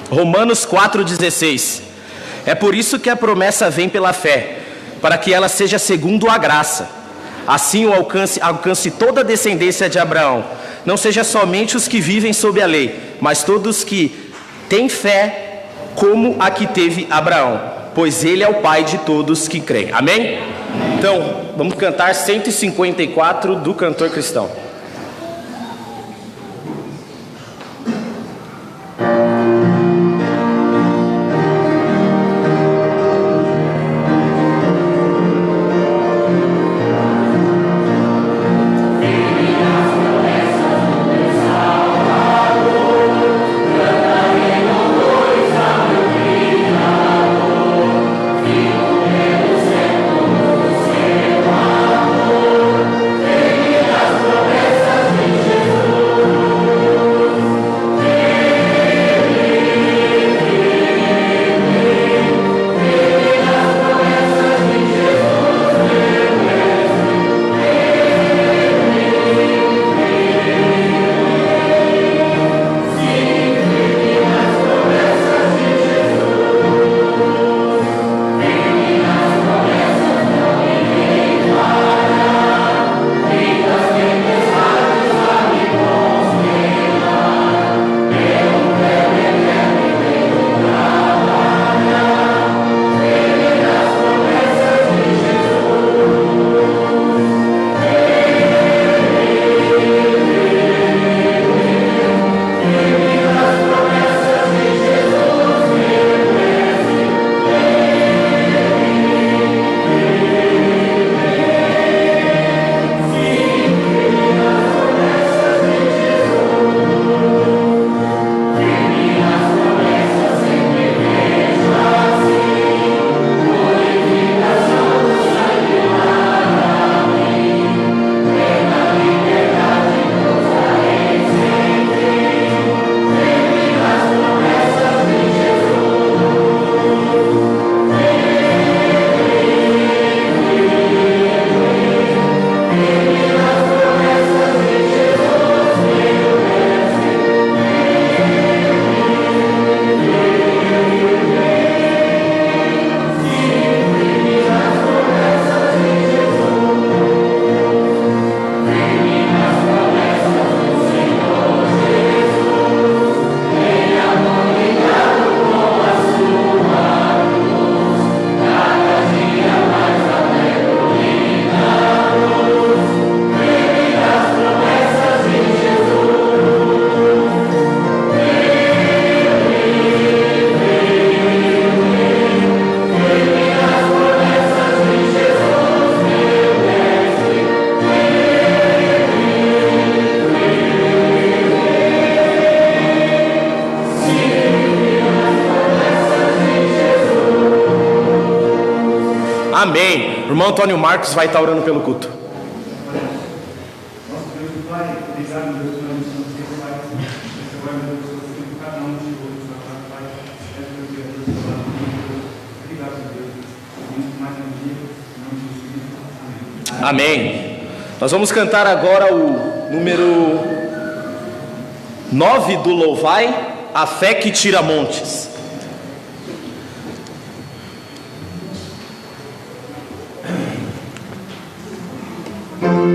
Romanos 4,16. É por isso que a promessa vem pela fé, para que ela seja segundo a graça. Assim alcance toda a descendência de Abraão. Não seja somente os que vivem sob a lei, mas todos que têm fé como a que teve Abraão, pois ele é o pai de todos que creem. Amém? Então, vamos cantar 154 do Cantor Cristão. Amém. O irmão Antônio Marcos vai estar orando pelo culto. Amém. Nós vamos cantar agora o número 9 do Louvai, A Fé que Tira Montes. Eu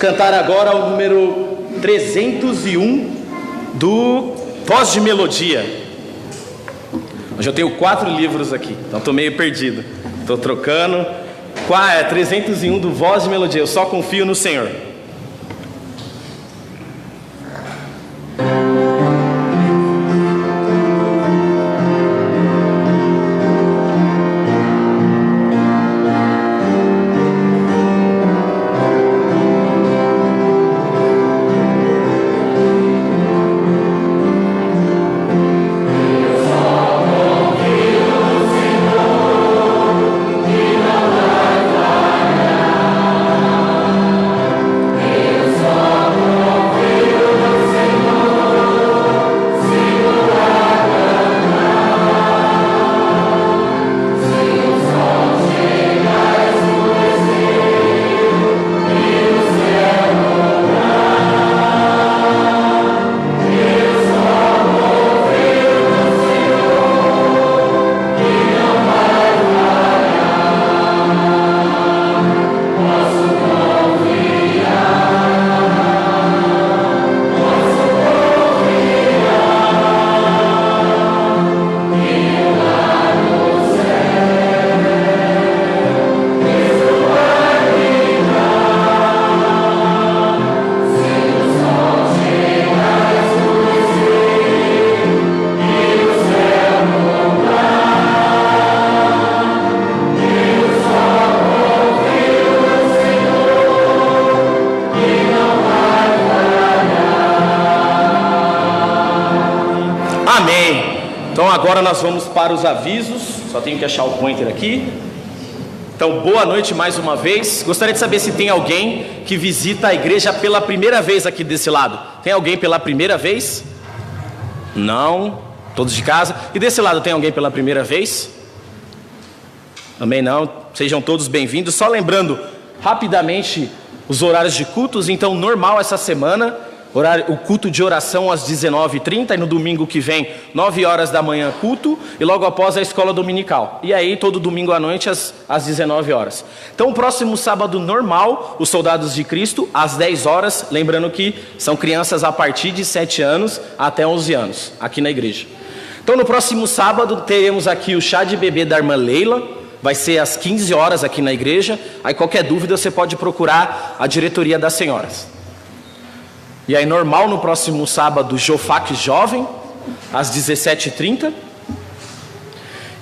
cantar agora o número 301 do Voz de Melodia. Hoje eu tenho 4 livros aqui, então estou meio perdido. Estou trocando. 301 do Voz de Melodia. Eu só confio no Senhor. Agora nós vamos para os avisos. Só tenho que achar o pointer aqui. Então, boa noite mais uma vez. Gostaria de saber se tem alguém que visita a igreja pela primeira vez aqui desse lado. Tem alguém pela primeira vez? Não. Todos de casa. E desse lado tem alguém pela primeira vez? Também não. Sejam todos bem-vindos. Só lembrando rapidamente os horários de cultos. Então, normal essa semana. O culto de oração às 19h30 e no domingo que vem, 9 horas da manhã, culto, e logo após a escola dominical. E aí, todo domingo à noite, às 19 horas. Então, o próximo sábado normal, os Soldados de Cristo, às 10 horas, lembrando que são crianças a partir de 7 anos até 11 anos, aqui na igreja. Então, no próximo sábado, teremos aqui o chá de bebê da irmã Leila, vai ser às 15 horas aqui na igreja. Aí, qualquer dúvida, você pode procurar a diretoria das senhoras. E aí normal no próximo sábado, Jofac Jovem, às 17h30.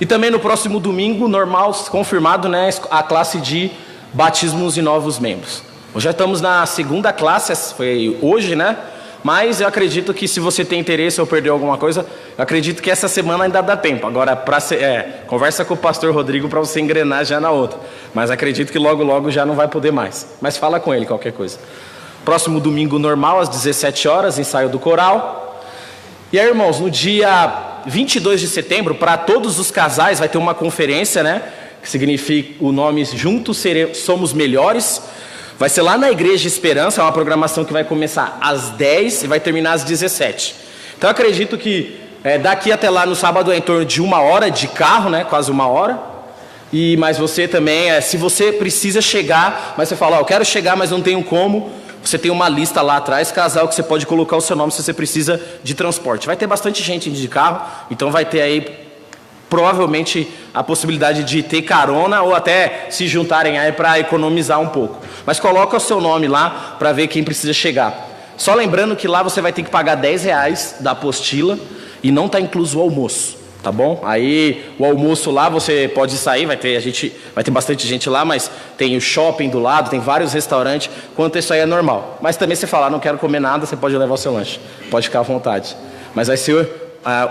E também no próximo domingo, normal, confirmado, né, a classe de batismos e novos membros. Hoje já estamos na segunda classe, foi hoje, né? Mas eu acredito que se você tem interesse ou perdeu alguma coisa, eu acredito que essa semana ainda dá tempo. Agora, conversa com o pastor Rodrigo para você engrenar já na outra. Mas acredito que logo, logo já não vai poder mais. Mas fala com ele qualquer coisa. Próximo domingo normal, às 17 horas, ensaio do coral. E aí, irmãos, no dia 22 de setembro, para todos os casais, vai ter uma conferência, né? Que significa o nome Juntos Somos Melhores. Vai ser lá na Igreja Esperança, é uma programação que vai começar às 10 e vai terminar às 17. Então, eu acredito que daqui até lá no sábado é em torno de 1 hora de carro, né? Quase 1 hora. Mas você também, se você precisa chegar, mas você fala, eu quero chegar, mas não tenho como... Você tem uma lista lá atrás, casal, que você pode colocar o seu nome se você precisa de transporte. Vai ter bastante gente de carro, então vai ter aí provavelmente a possibilidade de ter carona ou até se juntarem aí para economizar um pouco. Mas coloca o seu nome lá para ver quem precisa chegar. Só lembrando que lá você vai ter que pagar R$10 da apostila e não está incluso o almoço. Tá bom? Aí o almoço lá você pode sair, vai ter bastante gente lá, mas tem o shopping do lado, tem vários restaurantes, quanto isso aí é normal. Mas também se falar, não quero comer nada, você pode levar o seu lanche, pode ficar à vontade. Mas vai ser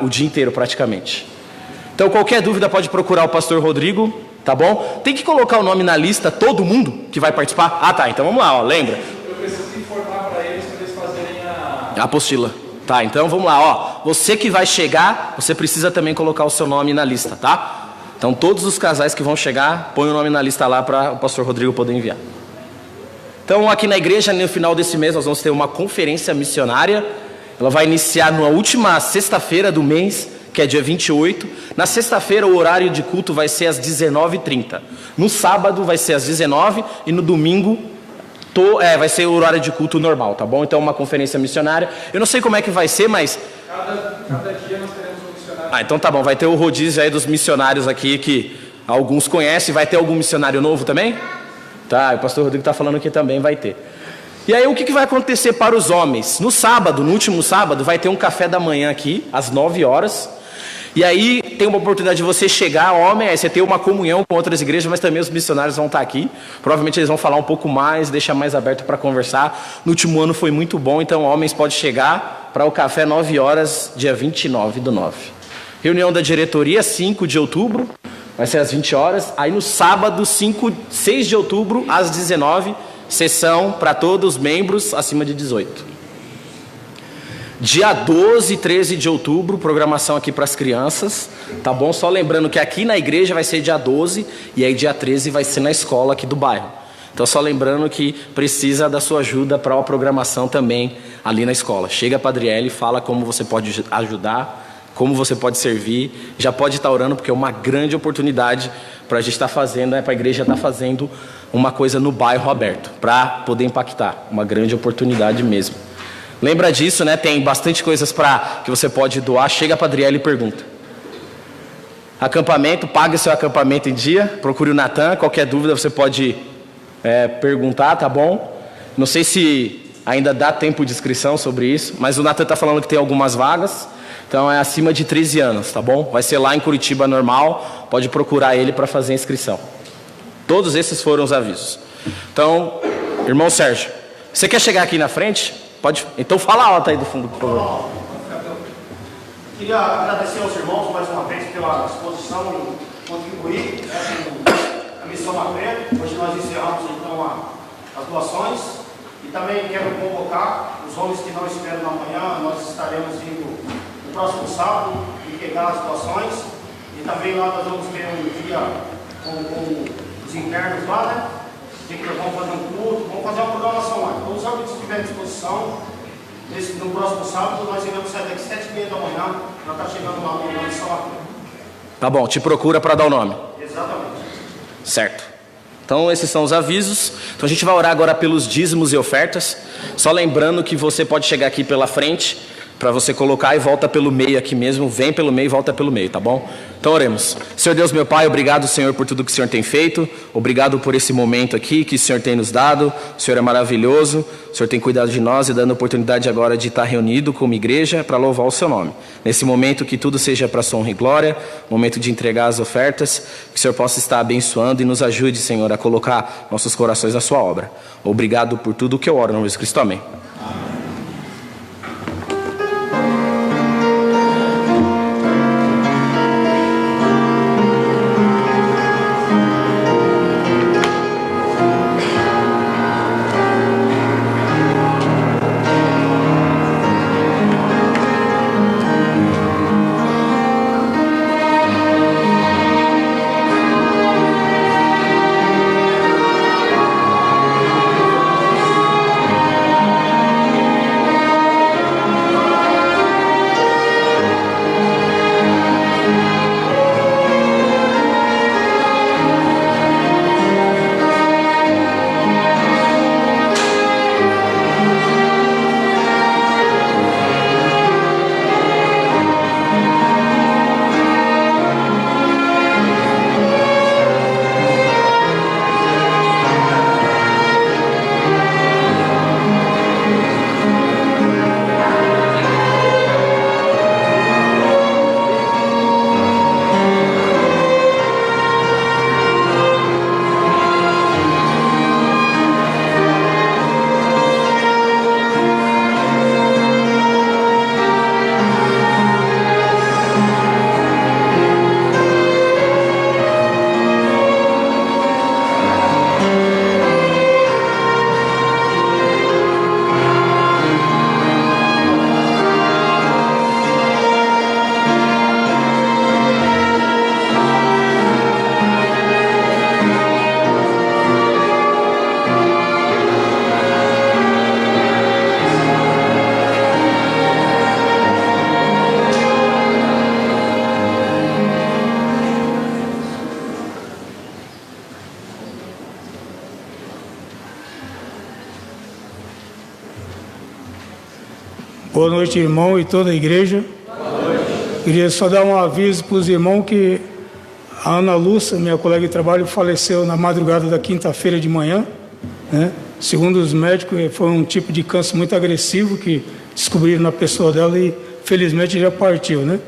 o dia inteiro praticamente. Então qualquer dúvida pode procurar o pastor Rodrigo, tá bom? Tem que colocar o nome na lista, todo mundo que vai participar. Ah tá, então vamos lá, ó, lembra? Eu preciso informar para eles fazerem a apostila. Tá, então vamos lá, ó. Você que vai chegar, você precisa também colocar o seu nome na lista, tá? Então todos os casais que vão chegar, põe o nome na lista lá para o pastor Rodrigo poder enviar. Então aqui na igreja, no final desse mês, nós vamos ter uma conferência missionária. Ela vai iniciar na última sexta-feira do mês, que é dia 28. Na sexta-feira o horário de culto vai ser às 19h30. No sábado vai ser às 19h e no domingo Vai ser o horário de culto normal, tá bom? Então uma conferência missionária. Eu não sei como é que vai ser, mas... Cada dia nós teremos um missionário. Então tá bom, vai ter o rodízio aí dos missionários aqui, que alguns conhecem. Vai ter algum missionário novo também? Tá, o pastor Rodrigo tá falando que também vai ter. E aí o que vai acontecer para os homens? No sábado, no último sábado, vai ter um café da manhã aqui, às 9 horas. E aí tem uma oportunidade de você chegar, homem, aí você ter uma comunhão com outras igrejas, mas também os missionários vão estar aqui. Provavelmente eles vão falar um pouco mais, deixar mais aberto para conversar. No último ano foi muito bom, então homens podem chegar para o café 9 horas, dia 29/9. Reunião da diretoria, 5 de outubro, vai ser às 20 horas. Aí no sábado, 6 de outubro, às 19, sessão para todos os membros acima de 18. Dia 12 e 13 de outubro, programação aqui para as crianças, tá bom? Só lembrando que aqui na igreja vai ser dia 12 e aí dia 13 vai ser na escola aqui do bairro. Então só lembrando que precisa da sua ajuda para a programação também ali na escola. Chega para a Adriele, fala como você pode ajudar, como você pode servir. Já pode estar orando porque é uma grande oportunidade para a gente estar fazendo, para a igreja estar fazendo uma coisa no bairro aberto, para poder impactar. Uma grande oportunidade mesmo. Lembra disso, né? Tem bastante coisas que você pode doar. Chega para a Adriele e pergunta. Acampamento, pague seu acampamento em dia. Procure o Natan. Qualquer dúvida você pode perguntar, tá bom? Não sei se ainda dá tempo de inscrição sobre isso, mas o Natan está falando que tem algumas vagas. Então é acima de 13 anos, tá bom? Vai ser lá em Curitiba normal. Pode procurar ele para fazer a inscrição. Todos esses foram os avisos. Então, irmão Sérgio, você quer chegar aqui na frente? Pode. Então fala alto aí do fundo, por favor. Queria agradecer aos irmãos mais uma vez pela disposição em contribuir com a missão Macré. Hoje nós encerramos então as doações e também quero convocar os homens que não esperam na manhã. Nós estaremos indo no próximo sábado e pegar as doações e também lá nós vamos ter um dia com os internos lá, né? Vamos fazer um culto, vamos fazer uma programação lá. Então, os homens que estiverem à disposição, no próximo sábado, nós iremos sair daqui 7h30 da manhã, para estar chegando lá no Missão Macré. Tá bom, te procura para dar o nome. Exatamente. Certo. Então, esses são os avisos. Então, a gente vai orar agora pelos dízimos e ofertas. Só lembrando que você pode chegar aqui pela frente, para você colocar e volta pelo meio aqui mesmo. Vem pelo meio e volta pelo meio, tá bom? Então oremos. Senhor Deus, meu Pai, obrigado, Senhor, por tudo que o Senhor tem feito. Obrigado por esse momento aqui que o Senhor tem nos dado. O Senhor é maravilhoso. O Senhor tem cuidado de nós e dando a oportunidade agora de estar reunido como igreja para louvar o seu nome. Nesse momento que tudo seja para sua honra e glória, momento de entregar as ofertas, que o Senhor possa estar abençoando e nos ajude, Senhor, a colocar nossos corações na sua obra. Obrigado por tudo que eu oro, em nome de Cristo. Amém. Boa noite, irmão e toda a igreja. Boa noite. Queria só dar um aviso para os irmãos que a Ana Lúcia, minha colega de trabalho, faleceu na madrugada da quinta-feira de manhã, né? Segundo os médicos, foi um tipo de câncer muito agressivo que descobriram na pessoa dela e felizmente já partiu, né?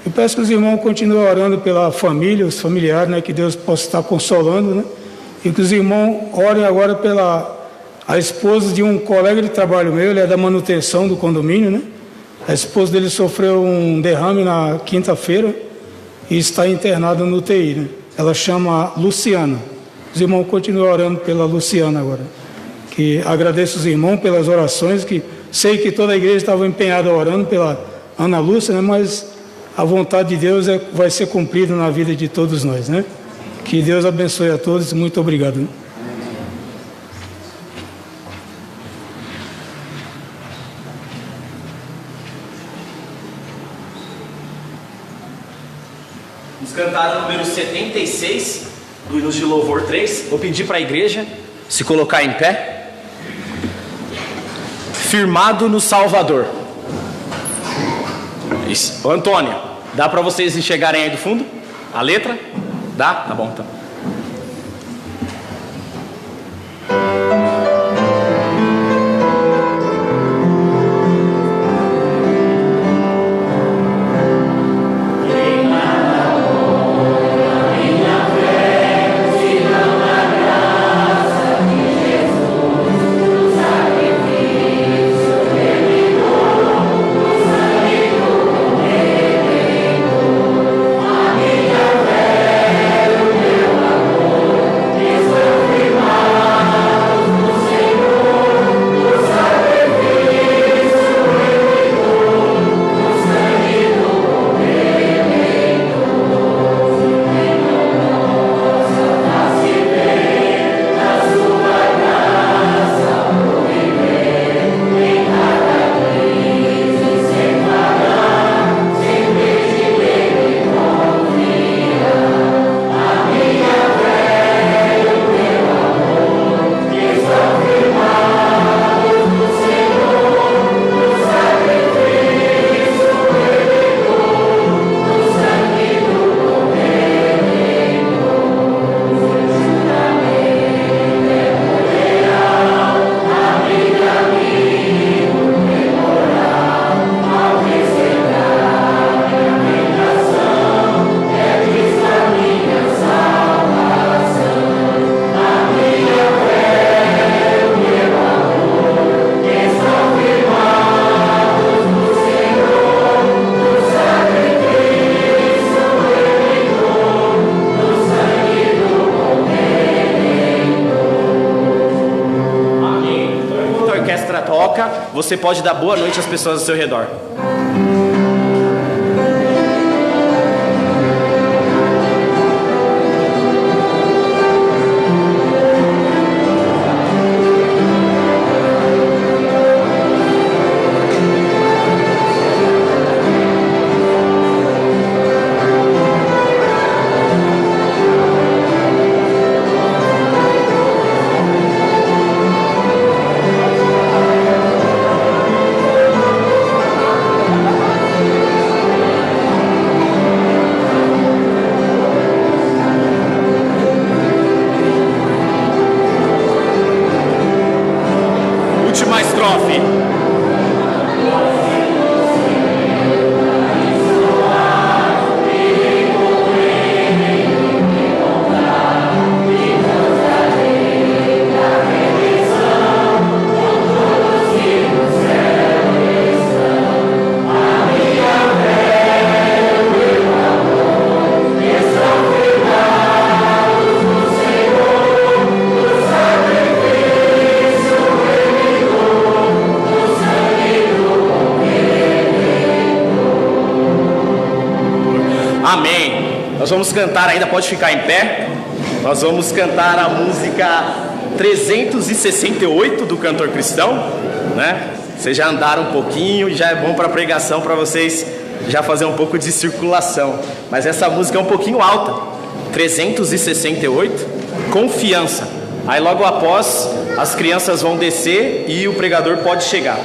Eu peço que os irmãos continuem orando pela família, os familiares, né? Que Deus possa estar consolando, né? E que os irmãos orem agora pela a esposa de um colega de trabalho meu, ele é da manutenção do condomínio, né? A esposa dele sofreu um derrame na quinta-feira e está internada no UTI, né? Ela chama Luciana. Os irmãos continuam orando pela Luciana agora. Que agradeço os irmãos pelas orações, que sei que toda a igreja estava empenhada orando pela Ana Lúcia, né? Mas a vontade de Deus vai ser cumprida na vida de todos nós, né? Que Deus abençoe a todos. Muito obrigado, né? Vamos cantar o número 76 do Hinos de Louvor 3. Vou pedir para a igreja se colocar em pé. Firmado no Salvador. Isso. Ô, Antônio, dá para vocês enxergarem aí do fundo? A letra? Dá? Tá bom, então. Você pode dar boa noite às pessoas ao seu redor. Nós vamos cantar ainda, pode ficar em pé. Nós vamos cantar a música 368 do Cantor Cristão, né? Vocês já andaram um pouquinho e já é bom para a pregação, para vocês já fazer um pouco de circulação. Mas essa música é um pouquinho alta. 368, Confiança. Aí logo após as crianças vão descer e o pregador pode chegar.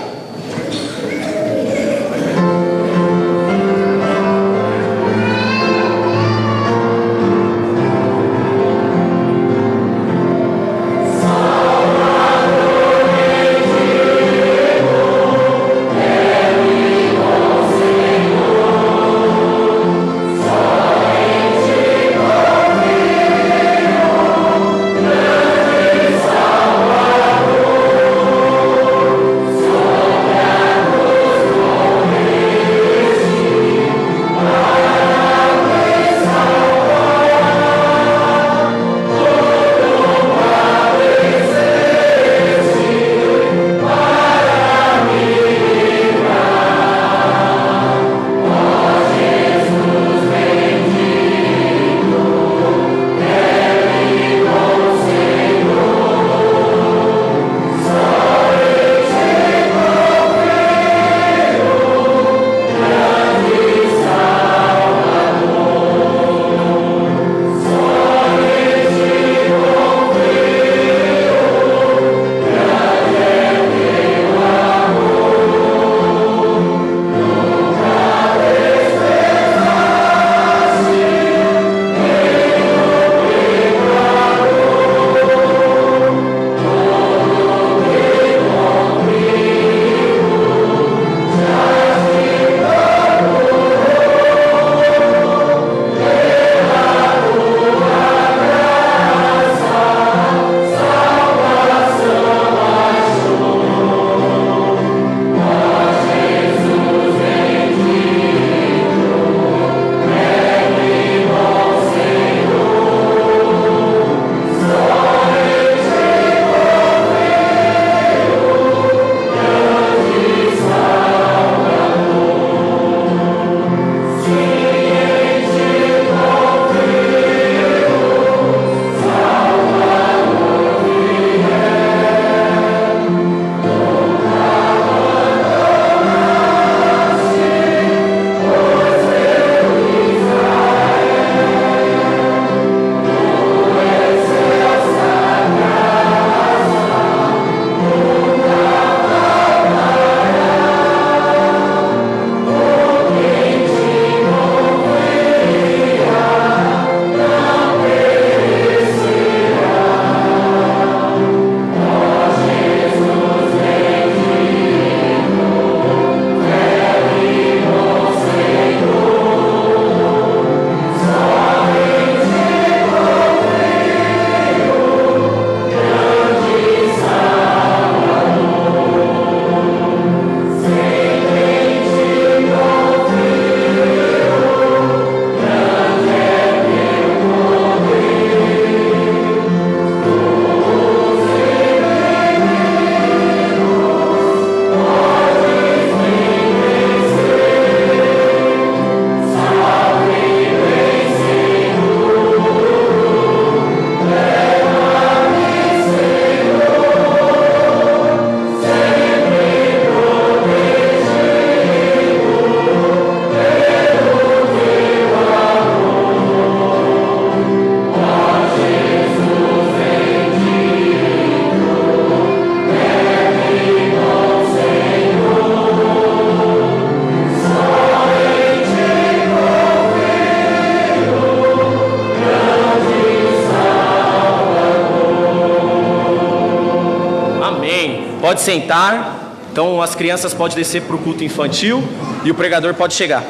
Pode sentar. Então as crianças podem descer para o culto infantil e o pregador pode chegar.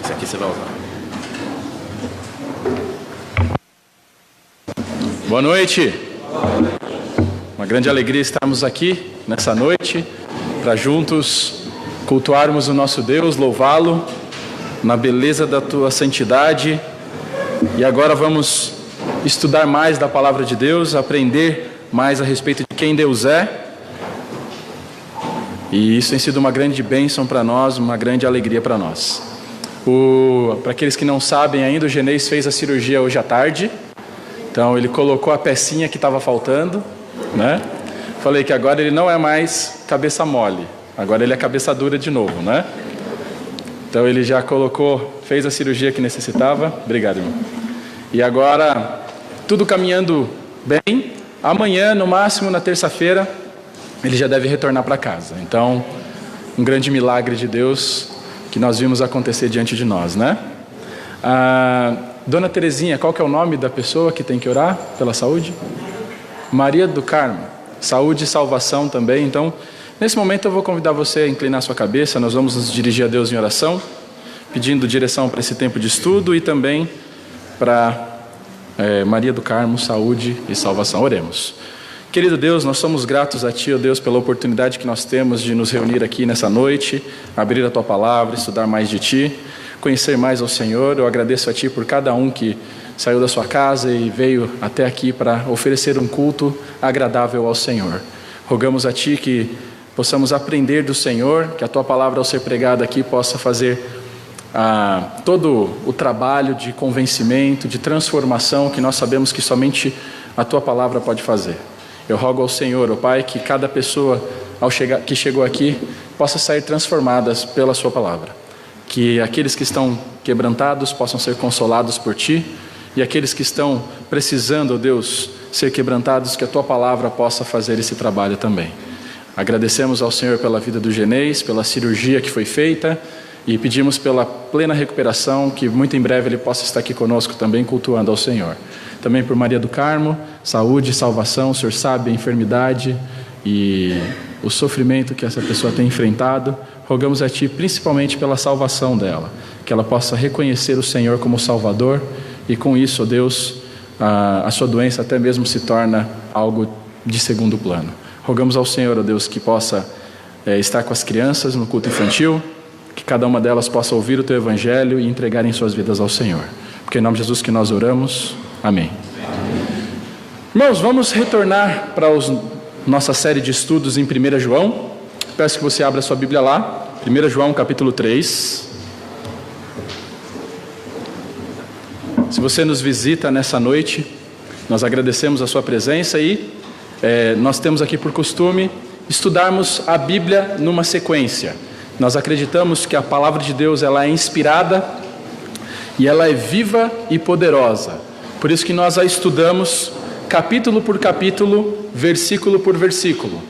Esse aqui você vai usar. Boa noite. Uma grande alegria estarmos aqui nessa noite para juntos cultuarmos o nosso Deus, louvá-lo na beleza da tua santidade. E agora vamos estudar mais da palavra de Deus, aprender mais a respeito de quem Deus é. E isso tem sido uma grande bênção para nós, uma grande alegria para nós. Para aqueles que não sabem ainda, o Genês fez a cirurgia hoje à tarde. Então ele colocou a pecinha que estava faltando, né? Falei que agora ele não é mais cabeça mole, agora ele é cabeça dura de novo, né? Então ele já fez a cirurgia que necessitava. Obrigado, irmão. E agora, tudo caminhando bem. Amanhã, no máximo, na terça-feira, ele já deve retornar para casa. Então, um grande milagre de Deus que nós vimos acontecer diante de nós, né? Dona Terezinha, qual que é o nome da pessoa que tem que orar pela saúde? Maria do Carmo. Saúde e salvação também. Então, nesse momento eu vou convidar você a inclinar sua cabeça. Nós vamos nos dirigir a Deus em oração, pedindo direção para esse tempo de estudo e também para Maria do Carmo, saúde e salvação. Oremos. Querido Deus, nós somos gratos a Ti, ó Deus, pela oportunidade que nós temos de nos reunir aqui nessa noite, abrir a Tua palavra, estudar mais de Ti, conhecer mais ao Senhor. Eu agradeço a Ti por cada um que saiu da sua casa e veio até aqui para oferecer um culto agradável ao Senhor. Rogamos a Ti que possamos aprender do Senhor, que a Tua palavra ao ser pregada aqui possa fazer todo o trabalho de convencimento, de transformação que nós sabemos que somente a Tua palavra pode fazer. Eu rogo ao Senhor, ó Pai, que cada pessoa que chegou aqui possa sair transformadas pela Sua palavra. Que aqueles que estão quebrantados possam ser consolados por Ti, e aqueles que estão precisando, ó Deus, ser quebrantados, que a Tua palavra possa fazer esse trabalho também. Agradecemos ao Senhor pela vida do Genês, pela cirurgia que foi feita, e pedimos pela plena recuperação, que muito em breve ele possa estar aqui conosco também, cultuando ao Senhor. Também por Maria do Carmo, saúde e salvação. O Senhor sabe a enfermidade e o sofrimento que essa pessoa tem enfrentado. Rogamos a Ti principalmente pela salvação dela, que ela possa reconhecer o Senhor como Salvador, e com isso, ó Deus, a sua doença até mesmo se torna algo de segundo plano. Rogamos ao Senhor, ó Deus, que possa estar com as crianças no culto infantil, que cada uma delas possa ouvir o Teu Evangelho e entregarem suas vidas ao Senhor. Porque é em nome de Jesus que nós oramos. Amém. Irmãos, vamos retornar para nossa série de estudos em 1 João. Peço que você abra sua Bíblia lá. 1 João capítulo 3. Se você nos visita nessa noite, nós agradecemos a sua presença e nós temos aqui por costume estudarmos a Bíblia numa sequência. Nós acreditamos que a palavra de Deus ela é inspirada e ela é viva e poderosa. Por isso que nós a estudamos capítulo por capítulo, versículo por versículo.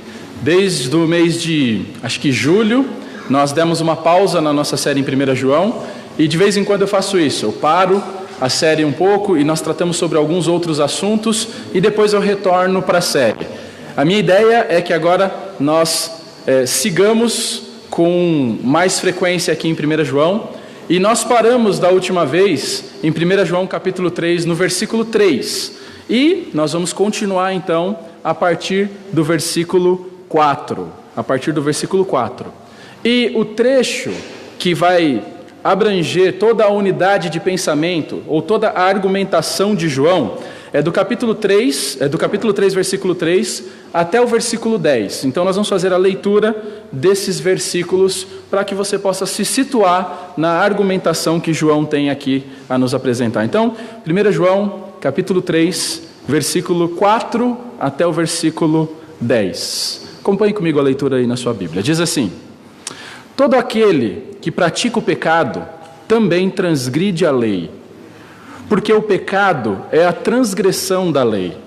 Desde o mês de, julho, nós demos uma pausa na nossa série em 1 João, e de vez em quando eu faço isso. Eu paro a série um pouco e nós tratamos sobre alguns outros assuntos e depois eu retorno para a série. A minha ideia é que agora nós sigamos com mais frequência aqui em 1 João, e nós paramos da última vez em 1 João capítulo 3, no versículo 3, e nós vamos continuar então a partir do versículo 4, e o trecho que vai abranger toda a unidade de pensamento, ou toda a argumentação de João, é do capítulo 3, versículo 3, até o versículo 10. Então nós vamos fazer a leitura desses versículos para que você possa se situar na argumentação que João tem aqui a nos apresentar. Então, 1 João, capítulo 3, versículo 4 até o versículo 10. Acompanhe comigo a leitura aí na sua Bíblia. Diz assim: todo aquele que pratica o pecado também transgride a lei, porque o pecado é a transgressão da lei.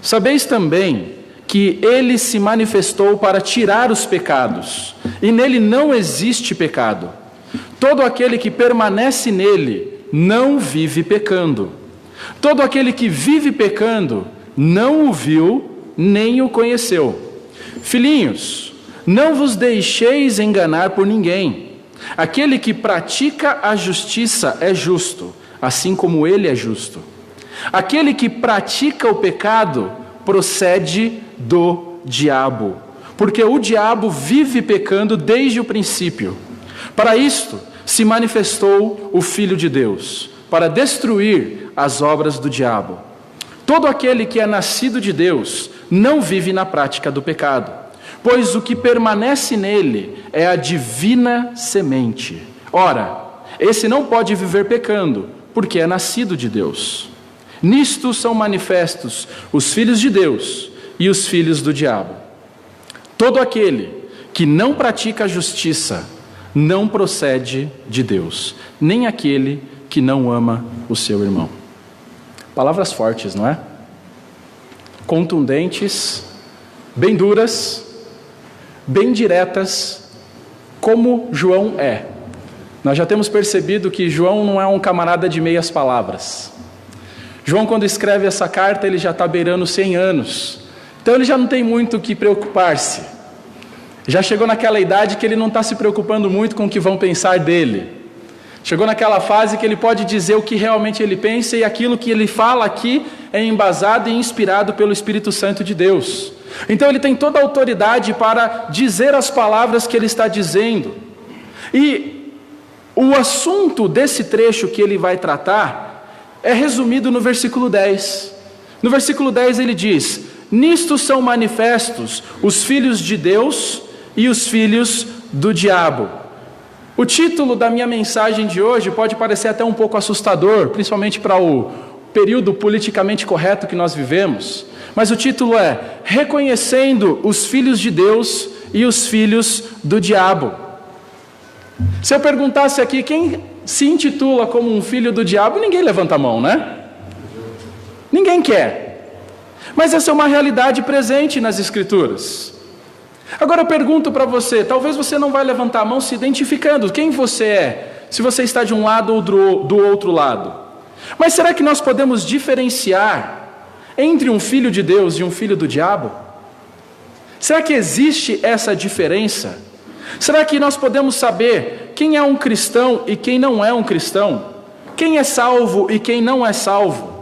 Sabeis também que ele se manifestou para tirar os pecados, e nele não existe pecado. Todo aquele que permanece nele não vive pecando. Todo aquele que vive pecando não o viu, nem o conheceu. Filhinhos, não vos deixeis enganar por ninguém. Aquele que pratica a justiça é justo, assim como ele é justo. Aquele que pratica o pecado procede do diabo, porque o diabo vive pecando desde o princípio. Para isto se manifestou o Filho de Deus, para destruir as obras do diabo. Todo aquele que é nascido de Deus não vive na prática do pecado, pois o que permanece nele é a divina semente. Ora, esse não pode viver pecando, porque é nascido de Deus. Nisto são manifestos os filhos de Deus e os filhos do diabo. Todo aquele que não pratica a justiça não procede de Deus, nem aquele que não ama o seu irmão. Palavras fortes, não é? Contundentes, bem duras, bem diretas, como João é. Nós já temos percebido que João não é um camarada de meias palavras. João, quando escreve essa carta, ele já está beirando 100 anos. Então ele já não tem muito o que preocupar-se. Já chegou naquela idade que ele não está se preocupando muito com o que vão pensar dele. Chegou naquela fase que ele pode dizer o que realmente ele pensa, e aquilo que ele fala aqui é embasado e inspirado pelo Espírito Santo de Deus. Então ele tem toda a autoridade para dizer as palavras que ele está dizendo. E o assunto desse trecho que ele vai tratar é resumido no versículo 10. No versículo 10 ele diz: nisto são manifestos os filhos de Deus e os filhos do diabo. O título da minha mensagem de hoje pode parecer até um pouco assustador, principalmente para o período politicamente correto que nós vivemos, mas o título é Reconhecendo os filhos de Deus e os filhos do diabo. Se eu perguntasse aqui quem se intitula como um filho do diabo, ninguém levanta a mão, né? Ninguém quer. Mas essa é uma realidade presente nas Escrituras. Agora eu pergunto para você, talvez você não vai levantar a mão se identificando quem você é, se você está de um lado ou do outro lado. Mas será que nós podemos diferenciar entre um filho de Deus e um filho do diabo? Será que existe essa diferença? Será que nós podemos saber quem é um cristão e quem não é um cristão? Quem é salvo e quem não é salvo?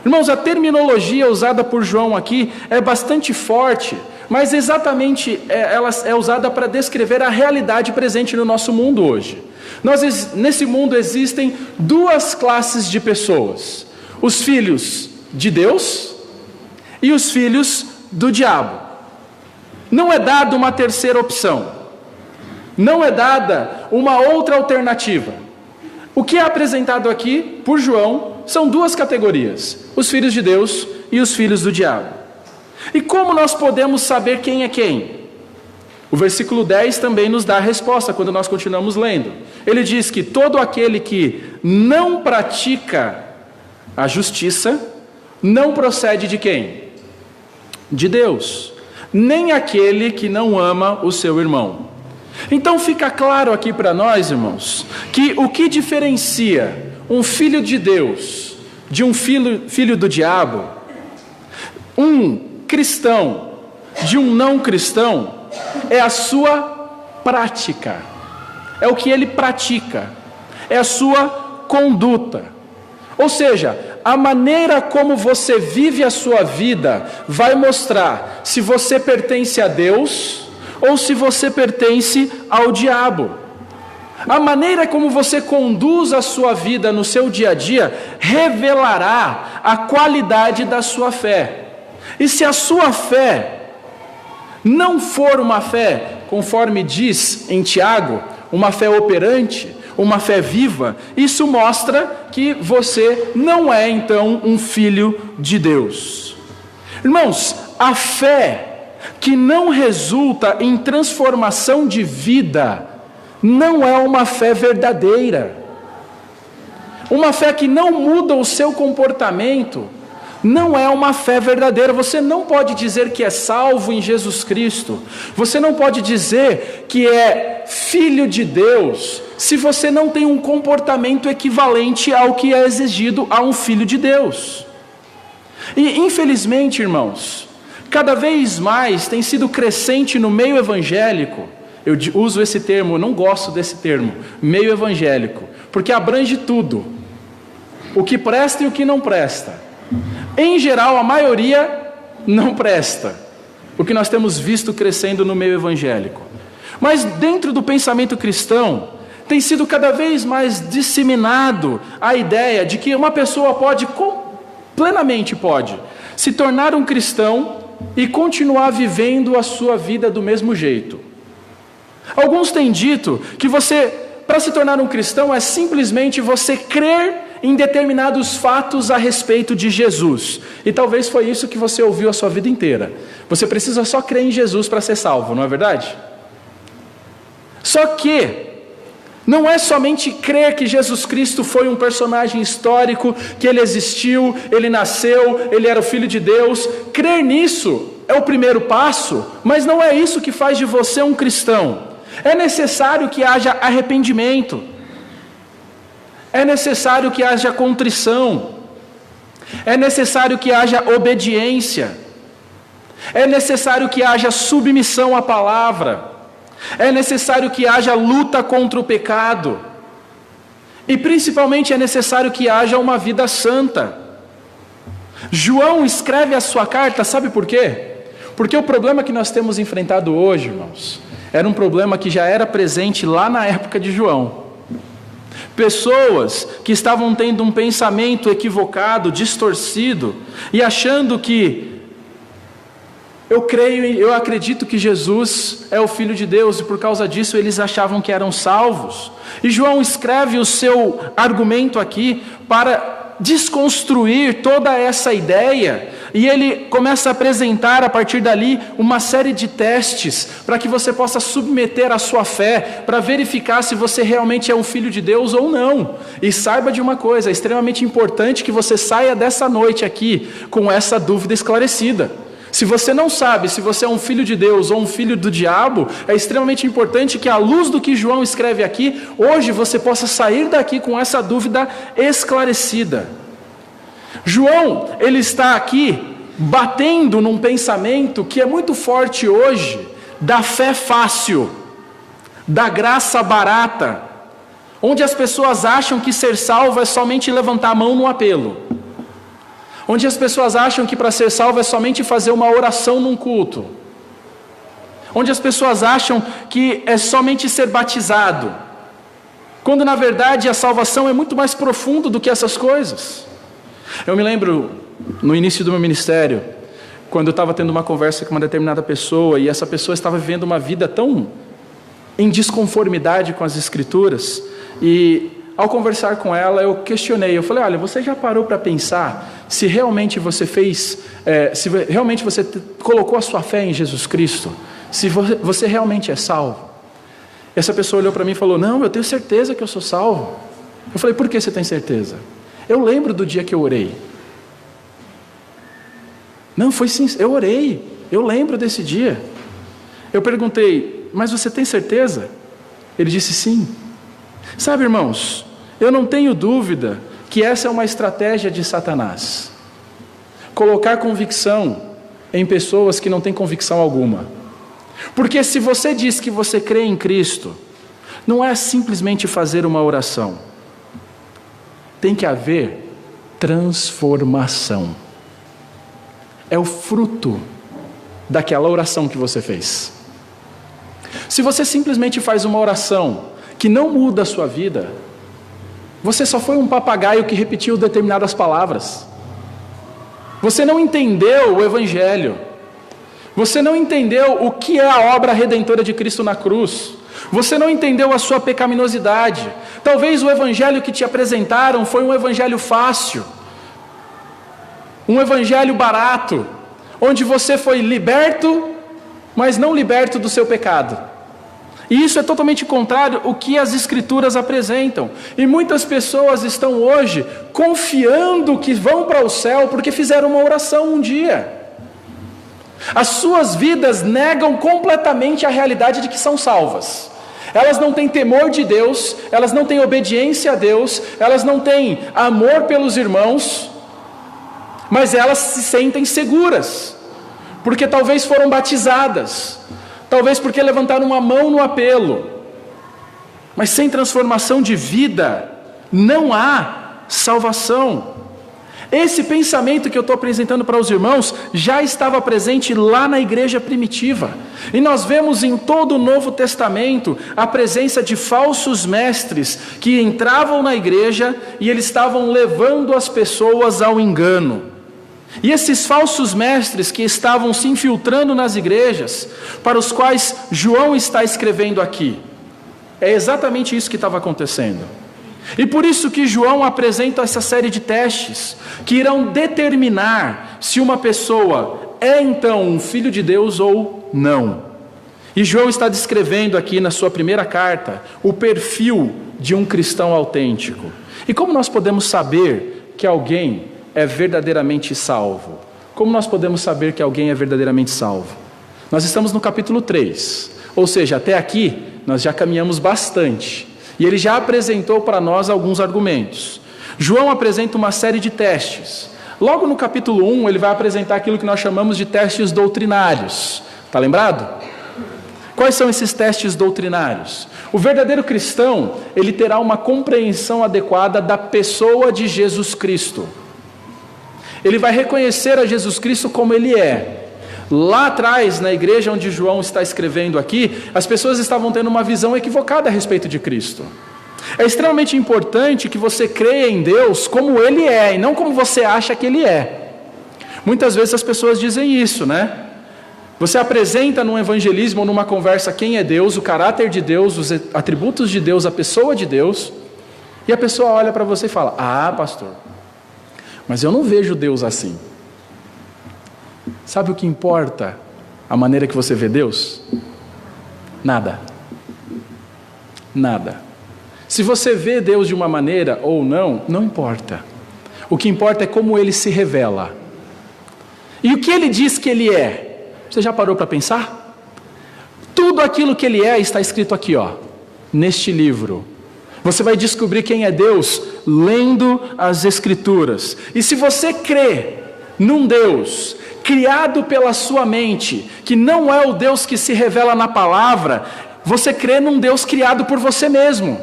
Irmãos, a terminologia usada por João aqui é bastante forte, mas exatamente ela é usada para descrever a realidade presente no nosso mundo hoje. Nesse mundo existem duas classes de pessoas: os filhos de Deus e os filhos do diabo. Não é dada uma terceira opção, não é dada uma outra alternativa. O que é apresentado aqui por João são duas categorias: os filhos de Deus e os filhos do diabo. E como nós podemos saber quem é quem? O versículo 10 também nos dá a resposta quando nós continuamos lendo. Ele diz que todo aquele que não pratica a justiça não procede de quem? De Deus. Nem aquele que não ama o seu irmão. Então fica claro aqui para nós, irmãos, que o que diferencia um filho de Deus de um filho do diabo, um cristão de um não cristão, é a sua prática, é o que ele pratica, é a sua conduta. Ou seja, a maneira como você vive a sua vida vai mostrar se você pertence a Deus ou se você pertence ao diabo. A maneira como você conduz a sua vida no seu dia a dia revelará a qualidade da sua fé. E se a sua fé não for uma fé, conforme diz em Tiago, uma fé operante, uma fé viva, isso mostra que você não é então um filho de Deus. Irmãos, a fé que não resulta em transformação de vida não é uma fé verdadeira. Uma fé que não muda o seu comportamento não é uma fé verdadeira. Você não pode dizer que é salvo em Jesus Cristo, você não pode dizer que é filho de Deus se você não tem um comportamento equivalente ao que é exigido a um filho de Deus. E infelizmente, irmãos, cada vez mais tem sido crescente no meio evangélico, eu uso esse termo, eu não gosto desse termo, meio evangélico, porque abrange tudo, o que presta e o que não presta. Em geral, a maioria não presta, o que nós temos visto crescendo no meio evangélico. Mas dentro do pensamento cristão, tem sido cada vez mais disseminado a ideia de que uma pessoa plenamente pode se tornar um cristão e continuar vivendo a sua vida do mesmo jeito. Alguns têm dito que para se tornar um cristão, é simplesmente você crer em determinados fatos a respeito de Jesus. E talvez foi isso que você ouviu a sua vida inteira. Você precisa só crer em Jesus para ser salvo, não é verdade? Só que não é somente crer que Jesus Cristo foi um personagem histórico, que ele existiu, ele nasceu, ele era o Filho de Deus. Crer nisso é o primeiro passo, mas não é isso que faz de você um cristão. É necessário que haja arrependimento, é necessário que haja contrição, é necessário que haja obediência, é necessário que haja submissão à palavra, é necessário que haja luta contra o pecado, e principalmente é necessário que haja uma vida santa. João escreve a sua carta, sabe por quê? Porque o problema que nós temos enfrentado hoje, irmãos, era um problema que já era presente lá na época de João. Pessoas que estavam tendo um pensamento equivocado, distorcido, e achando que eu acredito que Jesus é o Filho de Deus, e por causa disso eles achavam que eram salvos. E João escreve o seu argumento aqui para desconstruir toda essa ideia, e ele começa a apresentar a partir dali uma série de testes para que você possa submeter a sua fé, para verificar se você realmente é um filho de Deus ou não. E saiba de uma coisa, é extremamente importante que você saia dessa noite aqui com essa dúvida esclarecida. Se você não sabe se você é um filho de Deus ou um filho do diabo, é extremamente importante que, à luz do que João escreve aqui, hoje você possa sair daqui com essa dúvida esclarecida. João, ele está aqui batendo num pensamento que é muito forte hoje, da fé fácil, da graça barata, onde as pessoas acham que ser salvo é somente levantar a mão no apelo, onde as pessoas acham que para ser salvo é somente fazer uma oração num culto, onde as pessoas acham que é somente ser batizado, quando na verdade a salvação é muito mais profundo do que essas coisas. Eu me lembro, no início do meu ministério, quando eu estava tendo uma conversa com uma determinada pessoa, e essa pessoa estava vivendo uma vida tão em desconformidade com as Escrituras, e ao conversar com ela, eu questionei, eu falei, olha, você já parou para pensar se realmente você se realmente você colocou a sua fé em Jesus Cristo? Se você realmente é salvo? Essa pessoa olhou para mim e falou, não, eu tenho certeza que eu sou salvo. Eu falei, por que você tem certeza? Eu lembro do dia que eu orei. Não, foi sim, eu orei, eu lembro desse dia. Eu perguntei, mas você tem certeza? Ele disse sim. Sabe, irmãos, eu não tenho dúvida que essa é uma estratégia de Satanás. Colocar convicção em pessoas que não têm convicção alguma. Porque se você diz que você crê em Cristo, não é simplesmente fazer uma oração. Tem que haver transformação. É o fruto daquela oração que você fez. Se você simplesmente faz uma oração que não muda a sua vida, você só foi um papagaio que repetiu determinadas palavras. Você não entendeu o Evangelho. Você não entendeu o que é a obra redentora de Cristo na cruz. Você não entendeu a sua pecaminosidade. Talvez o Evangelho que te apresentaram foi um Evangelho fácil, um Evangelho barato, onde você foi liberto, mas não liberto do seu pecado. E isso é totalmente contrário ao que as Escrituras apresentam. E muitas pessoas estão hoje confiando que vão para o céu porque fizeram uma oração um dia. As suas vidas negam completamente a realidade de que são salvas. Elas não têm temor de Deus, elas não têm obediência a Deus, elas não têm amor pelos irmãos, mas elas se sentem seguras, porque talvez foram batizadas, talvez porque levantaram uma mão no apelo, mas sem transformação de vida, não há salvação. Esse pensamento que eu estou apresentando para os irmãos já estava presente lá na igreja primitiva. E nós vemos em todo o Novo Testamento a presença de falsos mestres que entravam na igreja e eles estavam levando as pessoas ao engano. E esses falsos mestres que estavam se infiltrando nas igrejas, para os quais João está escrevendo aqui, é exatamente isso que estava acontecendo. E por isso que João apresenta essa série de testes que irão determinar se uma pessoa é então um filho de Deus ou não. E João está descrevendo aqui na sua primeira carta o perfil de um cristão autêntico. E como nós podemos saber que alguém é verdadeiramente salvo? Como nós podemos saber que alguém é verdadeiramente salvo? Nós estamos no capítulo 3, ou seja, até aqui nós já caminhamos bastante. E ele já apresentou para nós alguns argumentos. João apresenta uma série de testes. Logo no capítulo 1, ele vai apresentar aquilo que nós chamamos de testes doutrinários. Está lembrado? Quais são esses testes doutrinários? O verdadeiro cristão, ele terá uma compreensão adequada da pessoa de Jesus Cristo. Ele vai reconhecer a Jesus Cristo como ele é. Lá atrás, na igreja onde João está escrevendo aqui, as pessoas estavam tendo uma visão equivocada a respeito de Cristo. É extremamente importante que você creia em Deus como Ele é, e não como você acha que Ele é. Muitas vezes as pessoas dizem isso, né? Você apresenta num evangelismo ou numa conversa quem é Deus, o caráter de Deus, os atributos de Deus, a pessoa de Deus, e a pessoa olha para você e fala: ah, pastor, mas eu não vejo Deus assim. Sabe o que importa? A maneira que você vê Deus? Nada. Nada. Se você vê Deus de uma maneira ou não, não importa. O que importa é como Ele se revela. E o que Ele diz que Ele é? Você já parou para pensar? Tudo aquilo que Ele é está escrito aqui, ó, neste livro. Você vai descobrir quem é Deus lendo as Escrituras. E se você crê num Deus criado pela sua mente, que não é o Deus que se revela na palavra, você crê num Deus criado por você mesmo.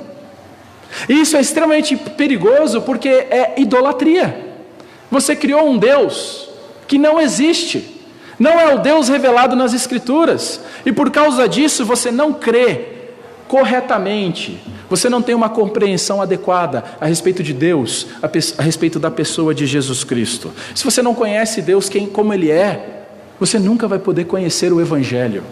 E isso é extremamente perigoso porque é idolatria. Você criou um Deus que não existe, não é o Deus revelado nas Escrituras, e por causa disso você não crê corretamente, você não tem uma compreensão adequada a respeito de Deus, a respeito da pessoa de Jesus Cristo. Se você não conhece Deus como Ele é, você nunca vai poder conhecer o Evangelho,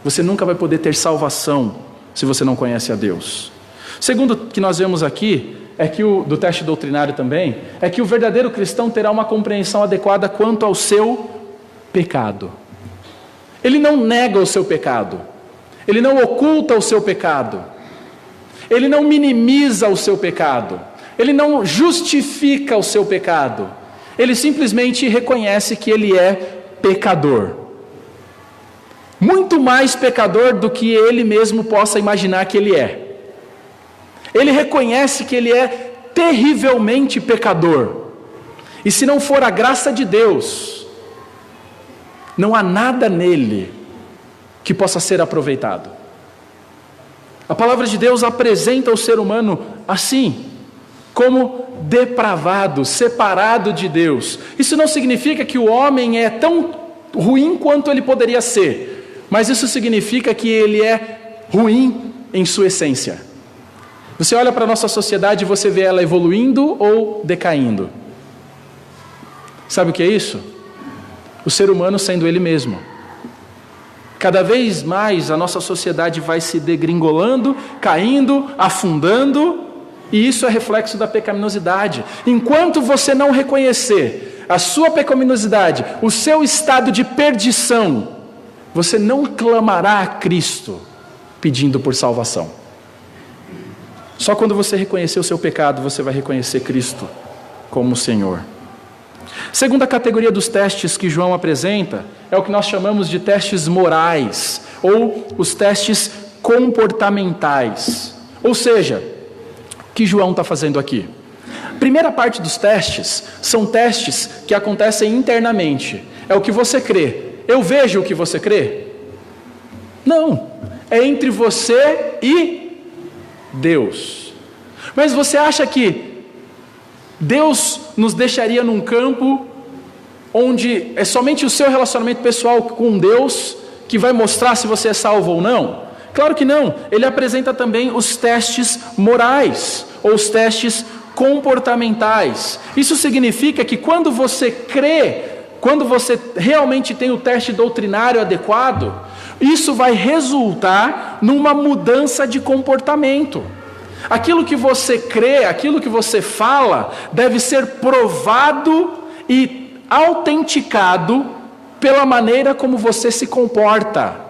você nunca vai poder ter salvação se você não conhece a Deus. Segundo que nós vemos aqui, é que do teste doutrinário também, é que o verdadeiro cristão terá uma compreensão adequada quanto ao seu pecado. Ele não nega o seu pecado, ele não oculta o seu pecado, ele não minimiza o seu pecado, ele não justifica o seu pecado, ele simplesmente reconhece que ele é pecador. Muito mais pecador do que ele mesmo possa imaginar que ele é. Ele reconhece que ele é terrivelmente pecador. E se não for a graça de Deus, não há nada nele que possa ser aproveitado. A palavra de Deus apresenta o ser humano assim, como depravado, separado de Deus. Isso não significa que o homem é tão ruim quanto ele poderia ser, mas isso significa que ele é ruim em sua essência. Você olha para a nossa sociedade e você vê ela evoluindo ou decaindo. Sabe o que é isso? O ser humano sendo ele mesmo. Cada vez mais a nossa sociedade vai se degringolando, caindo, afundando, e isso é reflexo da pecaminosidade. Enquanto você não reconhecer a sua pecaminosidade, o seu estado de perdição, você não clamará a Cristo pedindo por salvação. Só quando você reconhecer o seu pecado, você vai reconhecer Cristo como Senhor. Segunda categoria dos testes que João apresenta é o que nós chamamos de testes morais, ou os testes comportamentais. Ou seja, o que João está fazendo aqui? A primeira parte dos testes são testes que acontecem internamente. É o que você crê. Eu vejo o que você crê? Não. É entre você e Deus. Mas você acha que Deus nos deixaria num campo onde é somente o seu relacionamento pessoal com Deus que vai mostrar se você é salvo ou não? Claro que não. Ele apresenta também os testes morais, ou os testes comportamentais. Isso significa que quando você crê, quando você realmente tem o teste doutrinário adequado, isso vai resultar numa mudança de comportamento. Aquilo que você crê, aquilo que você fala, deve ser provado e autenticado pela maneira como você se comporta,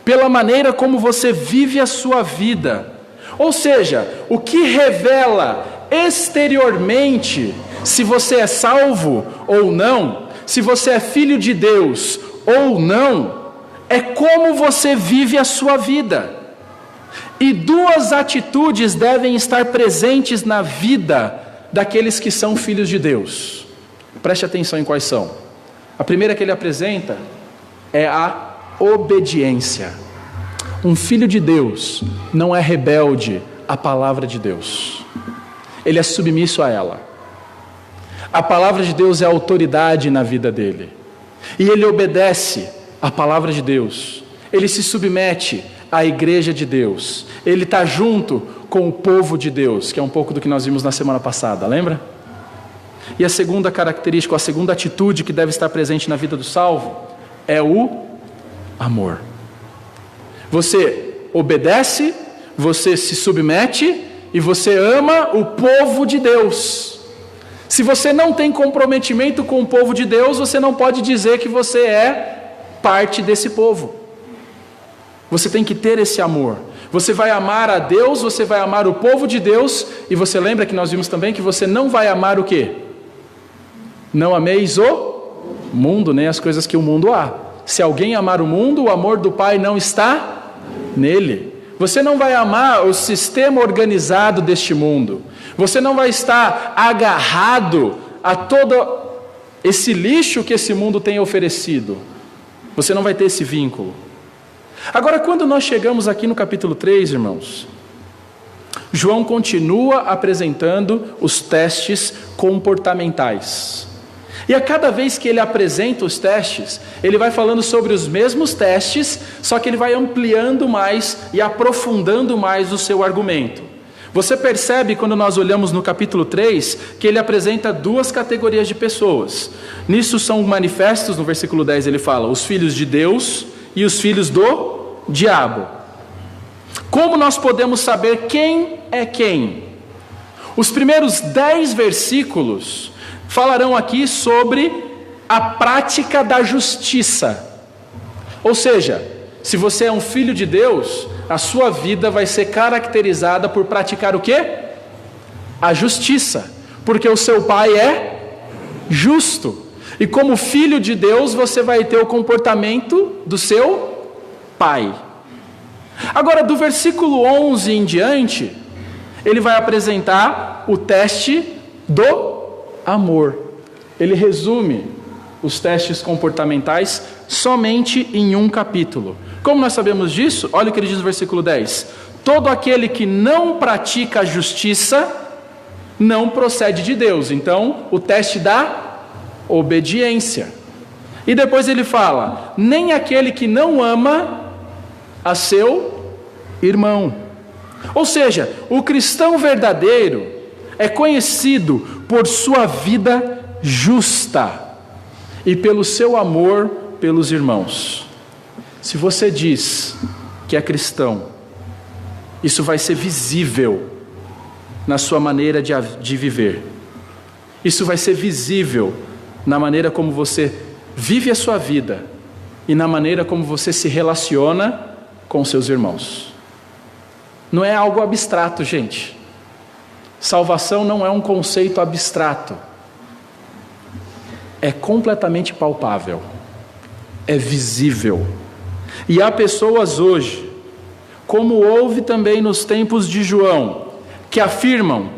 pela maneira como você vive a sua vida. Ou seja, o que revela exteriormente se você é salvo ou não, se você é filho de Deus ou não, é como você vive a sua vida. E duas atitudes devem estar presentes na vida daqueles que são filhos de Deus. Preste atenção em quais são. A primeira que ele apresenta é a obediência. Um filho de Deus não é rebelde à palavra de Deus. Ele é submisso a ela. A palavra de Deus é autoridade na vida dele. E ele obedece à palavra de Deus. Ele se submete à igreja de Deus. Ele está junto com o povo de Deus, que é um pouco do que nós vimos na semana passada, lembra? E a segunda característica, a segunda atitude que deve estar presente na vida do salvo é o amor. Você obedece, você se submete e você ama o povo de Deus. Se você não tem comprometimento com o povo de Deus, você não pode dizer que você é parte desse povo. Você tem que ter esse amor. Você vai amar a Deus, você vai amar o povo de Deus, e você lembra que nós vimos também que você não vai amar o quê? Não ameis o mundo, nem as coisas que o mundo há. Se alguém amar o mundo, o amor do Pai não está nele. Você não vai amar o sistema organizado deste mundo. Você não vai estar agarrado a todo esse lixo que esse mundo tem oferecido. Você não vai ter esse vínculo. Agora, quando nós chegamos aqui no capítulo 3, irmãos, João continua apresentando os testes comportamentais. E a cada vez que ele apresenta os testes, ele vai falando sobre os mesmos testes, só que ele vai ampliando mais e aprofundando mais o seu argumento. Você percebe quando nós olhamos no capítulo 3, que ele apresenta duas categorias de pessoas. Nisso são manifestos, no versículo 10 ele fala, os filhos de Deus e os filhos do diabo. Como nós podemos saber quem é quem? Os primeiros 10 versículos falarão aqui sobre a prática da justiça. Ou seja, se você é um filho de Deus, a sua vida vai ser caracterizada por praticar o quê? A justiça, porque o seu pai é justo. E como filho de Deus, você vai ter o comportamento do seu pai. Agora, do versículo 11 em diante, ele vai apresentar o teste do amor. Ele resume os testes comportamentais somente em um capítulo. Como nós sabemos disso? Olha o que ele diz no versículo 10. Todo aquele que não pratica a justiça não procede de Deus. Então, o teste da obediência. E depois ele fala, nem aquele que não ama a seu irmão. Ou seja, o cristão verdadeiro é conhecido por sua vida justa e pelo seu amor pelos irmãos. Se você diz que é cristão, isso vai ser visível na sua maneira de viver. Isso vai ser visível na maneira como você vive a sua vida e na maneira como você se relaciona com seus irmãos. Não é algo abstrato, gente. Salvação não é um conceito abstrato. É completamente palpável. É visível. E há pessoas hoje, como houve também nos tempos de João, que afirmam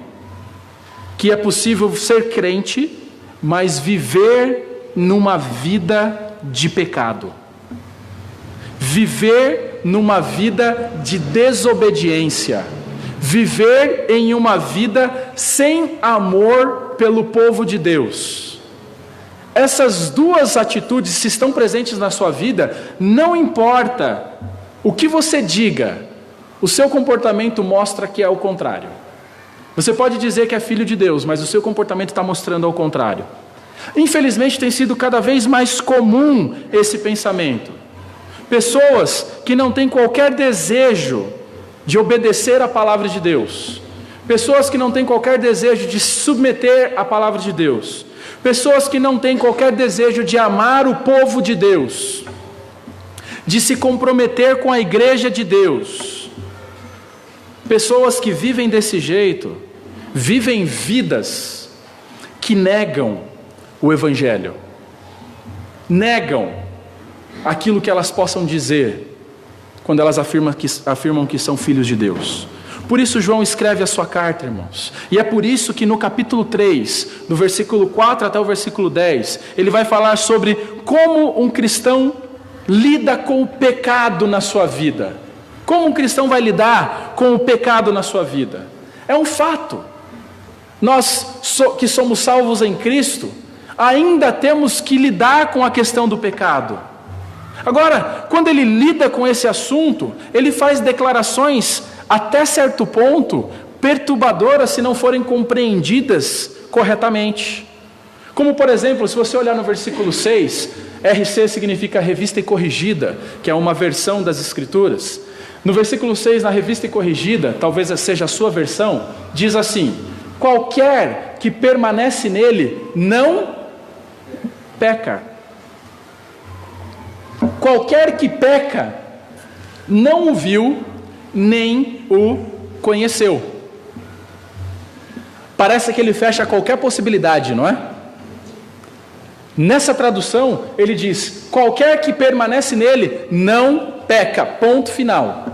que é possível ser crente, mas viver numa vida de pecado. Viver numa vida de desobediência. Viver em uma vida sem amor pelo povo de Deus. Essas duas atitudes, se estão presentes na sua vida, não importa o que você diga, o seu comportamento mostra que é o contrário. Você pode dizer que é filho de Deus, mas o seu comportamento está mostrando ao contrário. Infelizmente tem sido cada vez mais comum esse pensamento. Pessoas que não têm qualquer desejo de obedecer à palavra de Deus. Pessoas que não têm qualquer desejo de se submeter à palavra de Deus. Pessoas que não têm qualquer desejo de amar o povo de Deus. De se comprometer com a igreja de Deus. Pessoas que vivem desse jeito, vivem vidas que negam o Evangelho. Negam aquilo que elas possam dizer quando elas afirmam que são filhos de Deus. Por isso João escreve a sua carta, irmãos. E é por isso que no capítulo 3, do versículo 4 até o versículo 10, ele vai falar sobre como um cristão lida com o pecado na sua vida. Como um cristão vai lidar com o pecado na sua vida? É um fato. Nós que somos salvos em Cristo, ainda temos que lidar com a questão do pecado. Agora, quando ele lida com esse assunto, ele faz declarações até certo ponto perturbadoras se não forem compreendidas corretamente. Como, por exemplo, se você olhar no versículo 6, RC significa Revista e Corrigida, que é uma versão das Escrituras. No versículo 6, na Revista e Corrigida, talvez seja a sua versão, diz assim: qualquer que permanece nele não peca. Qualquer que peca não o viu, nem o conheceu. Parece que ele fecha qualquer possibilidade, não é? Nessa tradução, ele diz: qualquer que permanece nele não peca, ponto final.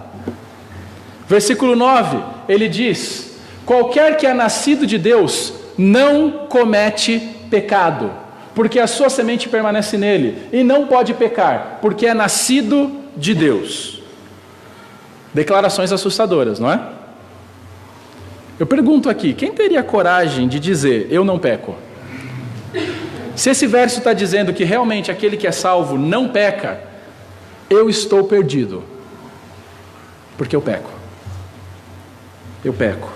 Versículo 9, ele diz: qualquer que é nascido de Deus não comete pecado, porque a sua semente permanece nele, e não pode pecar, porque é nascido de Deus. Declarações assustadoras, não é? Eu pergunto aqui, quem teria coragem de dizer, eu não peco? Se esse verso está dizendo que realmente aquele que é salvo não peca, eu estou perdido, porque eu peco. Eu peco.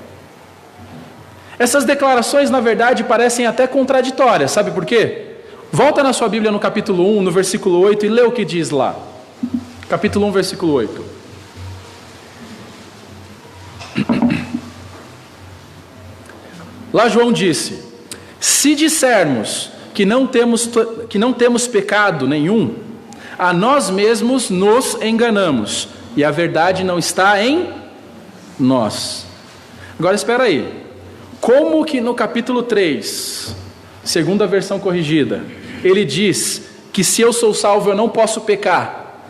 Essas declarações, na verdade, parecem até contraditórias, sabe por quê? Volta na sua Bíblia no capítulo 1, no versículo 8, e lê o que diz lá. Capítulo 1, versículo 8. Lá João disse: se dissermos que não temos pecado nenhum, a nós mesmos nos enganamos, e a verdade não está em nós. Agora espera aí, como que no capítulo 3, segundo a versão corrigida, ele diz que se eu sou salvo eu não posso pecar?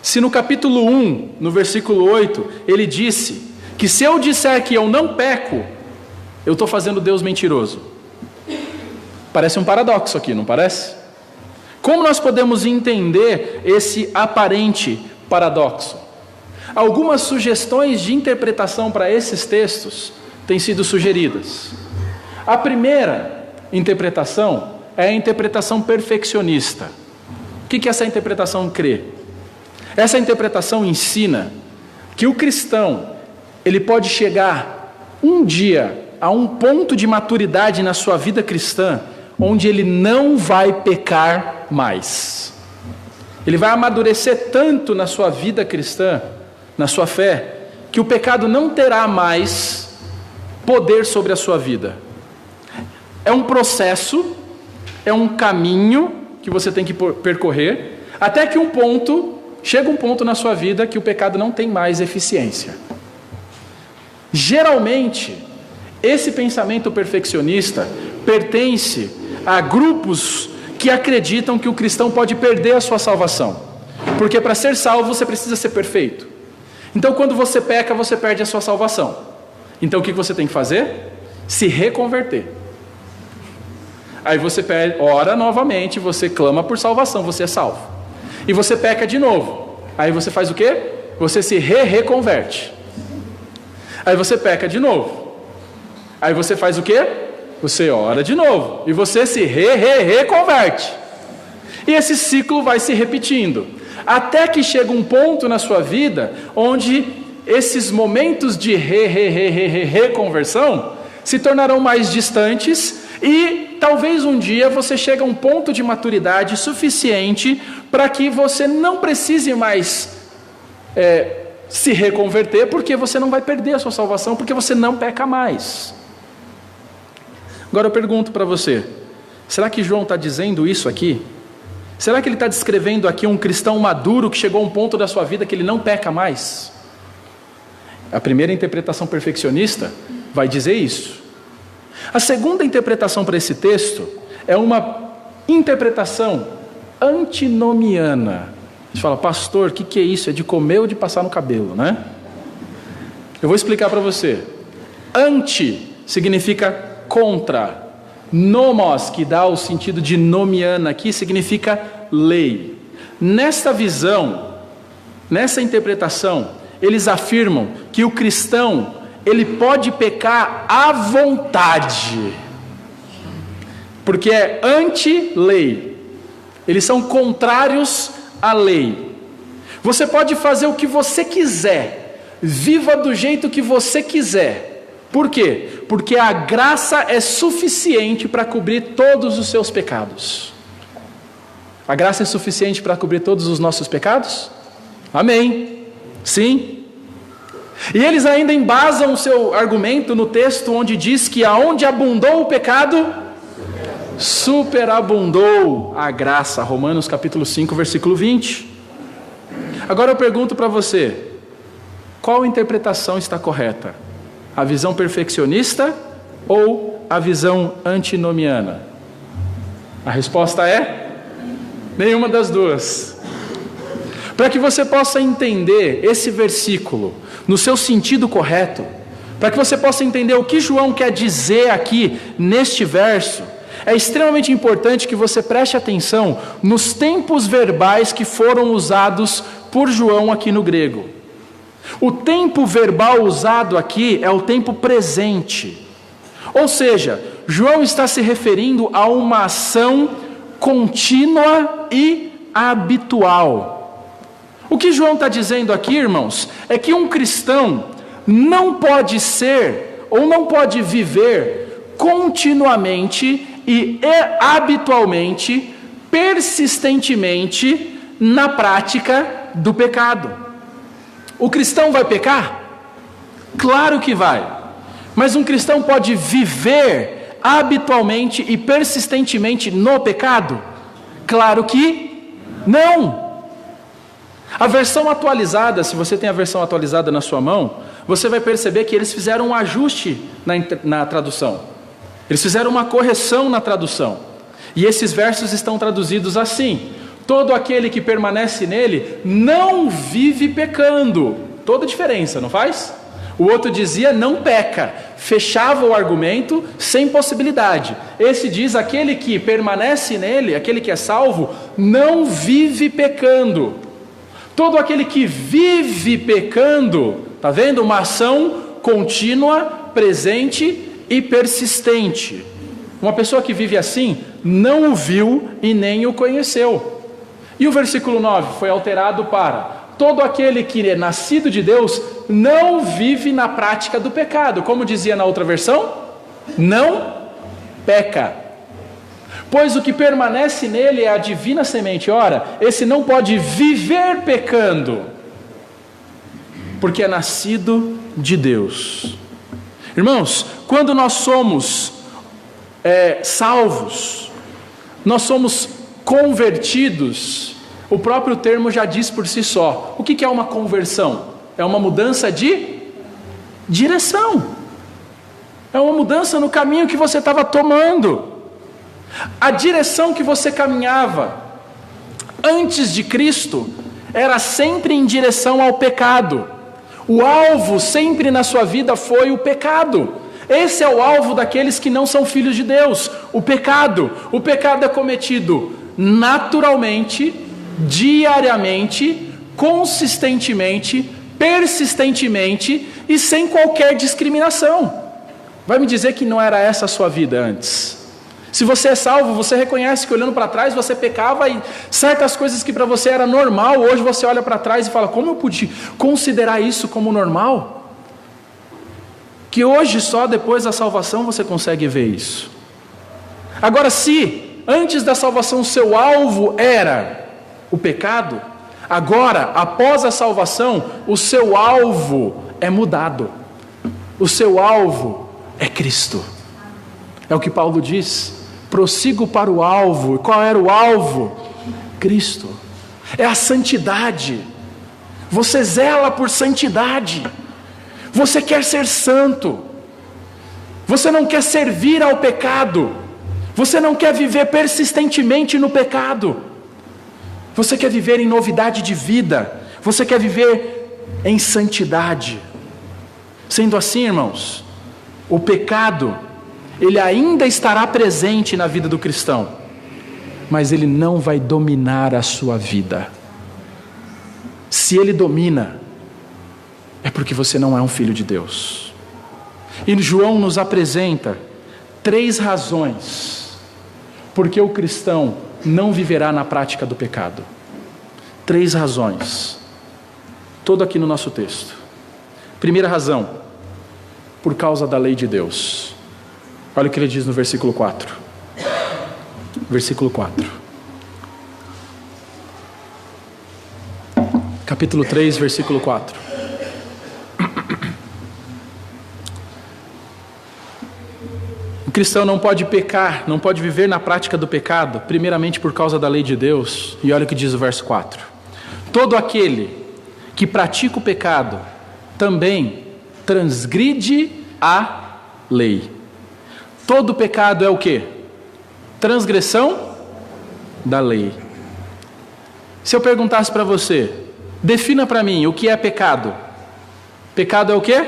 Se no capítulo 1, no versículo 8, ele disse que se eu disser que eu não peco, eu estou fazendo Deus mentiroso. Parece um paradoxo aqui, não parece? Como nós podemos entender esse aparente paradoxo? Algumas sugestões de interpretação para esses textos têm sido sugeridas. A primeira interpretação é a interpretação perfeccionista. O que essa interpretação crê? Essa interpretação ensina que o cristão, ele pode chegar um dia a um ponto de maturidade na sua vida cristã, onde ele não vai pecar mais. Ele vai amadurecer tanto na sua vida cristã, na sua fé, que o pecado não terá mais poder sobre a sua vida. É um processo, é um caminho que você tem que percorrer, até que chega um ponto na sua vida que o pecado não tem mais eficiência. Geralmente, esse pensamento perfeccionista pertence a grupos que acreditam que o cristão pode perder a sua salvação, porque para ser salvo você precisa ser perfeito. Então quando você peca, você perde a sua salvação. Então o que você tem que fazer? Se reconverter. Aí você ora novamente, você clama por salvação, você é salvo. E você peca de novo. Aí você faz o quê? Você se reconverte. Aí você peca de novo. Aí você faz o quê? Você ora de novo. E você se reconverte. E esse ciclo vai se repetindo. Até que chega um ponto na sua vida onde esses momentos de reconversão se tornarão mais distantes e talvez um dia você chegue a um ponto de maturidade suficiente para que você não precise mais se reconverter, porque você não vai perder a sua salvação, porque você não peca mais. Agora eu pergunto para você, será que João está dizendo isso aqui? Será que ele está descrevendo aqui um cristão maduro que chegou a um ponto da sua vida que ele não peca mais? A primeira interpretação perfeccionista vai dizer isso. A segunda interpretação para esse texto é uma interpretação antinomiana. Você fala, pastor, o que é isso? É de comer ou de passar no cabelo, né? Eu vou explicar para você. Anti significa contra. Nomos, que dá o sentido de nomiana aqui, significa lei. Nesta visão, nessa interpretação, eles afirmam que o cristão, ele pode pecar à vontade, porque é anti-lei. Eles são contrários à lei. Você pode fazer o que você quiser, viva do jeito que você quiser. Por quê? Porque a graça é suficiente para cobrir todos os seus pecados. A graça é suficiente para cobrir todos os nossos pecados? Amém. Sim. E eles ainda embasam o seu argumento no texto onde diz que aonde abundou o pecado, superabundou a graça. Romanos capítulo 5, versículo 20. Agora eu pergunto para você, qual interpretação está correta? A visão perfeccionista ou a visão antinomiana? A resposta é nenhuma das duas. Para que você possa entender esse versículo no seu sentido correto, para que você possa entender o que João quer dizer aqui neste verso, é extremamente importante que você preste atenção nos tempos verbais que foram usados por João aqui no grego. O tempo verbal usado aqui é o tempo presente. Ou seja, João está se referindo a uma ação contínua e habitual. O que João está dizendo aqui, irmãos, é que um cristão não pode ser ou não pode viver continuamente e habitualmente, persistentemente na prática do pecado. O cristão vai pecar? Claro que vai. Mas um cristão pode viver habitualmente e persistentemente no pecado? Claro que não. A versão atualizada, se você tem a versão atualizada na sua mão, você vai perceber que eles fizeram um ajuste na tradução. Eles fizeram uma correção na tradução. E esses versos estão traduzidos assim: todo aquele que permanece nele não vive pecando. Toda a diferença, não faz? O outro dizia não peca, fechava o argumento sem possibilidade. Esse diz aquele que permanece nele, aquele que é salvo, não vive pecando. Todo aquele que vive pecando, está vendo? Uma ação contínua, presente e persistente. Uma pessoa que vive assim não o viu e nem o conheceu. E o versículo 9 foi alterado para: todo aquele que é nascido de Deus não vive na prática do pecado. Como dizia na outra versão, não peca. Pois o que permanece nele é a divina semente. Ora, esse não pode viver pecando, porque é nascido de Deus. Irmãos, quando nós somos salvos, nós somos convertidos, o próprio termo já diz por si só. O que é uma conversão? É uma mudança de direção. É uma mudança no caminho que você estava tomando. A direção que você caminhava antes de Cristo era sempre em direção ao pecado. O alvo sempre na sua vida foi o pecado. Esse é o alvo daqueles que não são filhos de Deus, o pecado. O pecado é cometido naturalmente, diariamente, consistentemente, persistentemente e sem qualquer discriminação. Vai me dizer que não era essa a sua vida antes? Se você é salvo, você reconhece que olhando para trás você pecava e certas coisas que para você era normal, hoje você olha para trás e fala, como eu pude considerar isso como normal? Que hoje só depois da salvação você consegue ver isso. Agora, se antes da salvação o seu alvo era o pecado, agora, após a salvação, o seu alvo é mudado. O seu alvo é Cristo. É o que Paulo diz. Prossigo para o alvo. E qual era o alvo? Cristo. É a santidade. Você zela por santidade. Você quer ser santo. Você não quer servir ao pecado. Você não quer viver persistentemente no pecado. Você quer viver em novidade de vida. Você quer viver em santidade. Sendo assim, irmãos, o pecado, ele ainda estará presente na vida do cristão, mas ele não vai dominar a sua vida. Se ele domina, é porque você não é um filho de Deus. E João nos apresenta 3 razões porque o cristão não viverá na prática do pecado. 3 razões, todo aqui no nosso texto. Primeira razão, por causa da lei de Deus. Olha o que ele diz no versículo 4. Versículo 4. Capítulo 3, versículo 4. O cristão não pode pecar, não pode viver na prática do pecado, primeiramente por causa da lei de Deus. E olha o que diz o verso 4. Todo aquele que pratica o pecado também transgride a lei. Todo pecado é o quê? Transgressão da lei. Se eu perguntasse para você, defina para mim o que é pecado. Pecado é o quê?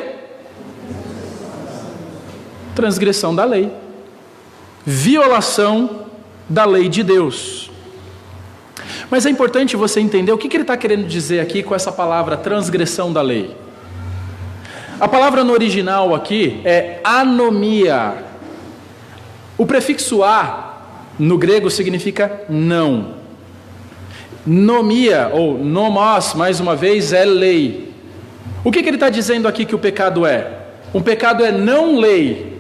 Transgressão da lei. Violação da lei de Deus. Mas é importante você entender o que ele está querendo dizer aqui com essa palavra transgressão da lei. A palavra no original aqui é anomia. O prefixo a, no grego, significa não. Nomia, ou nomos, mais uma vez, é lei. O que ele está dizendo aqui que o pecado é? Um pecado é não lei.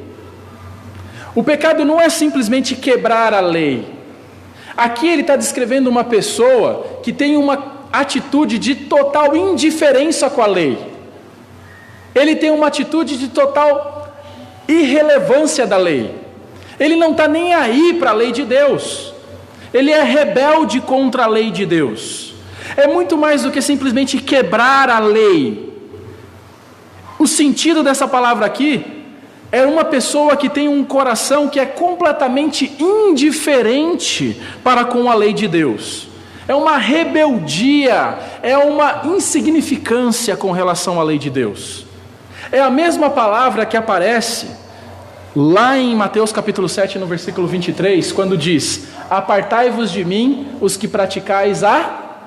O pecado não é simplesmente quebrar a lei. Aqui ele está descrevendo uma pessoa que tem uma atitude de total indiferença com a lei. Ele tem uma atitude de total irrelevância da lei. Ele não está nem aí para a lei de Deus. Ele é rebelde contra a lei de Deus. É muito mais do que simplesmente quebrar a lei. O sentido dessa palavra aqui é uma pessoa que tem um coração que é completamente indiferente para com a lei de Deus. É uma rebeldia, é uma insignificância com relação à lei de Deus. É a mesma palavra que aparece lá em Mateus capítulo 7, no versículo 23, quando diz: apartai-vos de mim, os que praticais a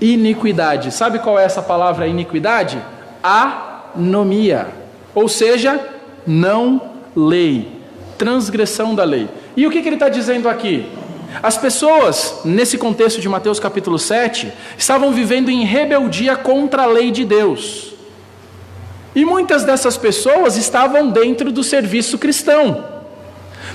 iniquidade. Sabe qual é essa palavra iniquidade? Anomia, ou seja, não lei, transgressão da lei. E o que ele está dizendo aqui? As pessoas, nesse contexto de Mateus capítulo 7, estavam vivendo em rebeldia contra a lei de Deus. E muitas dessas pessoas estavam dentro do serviço cristão.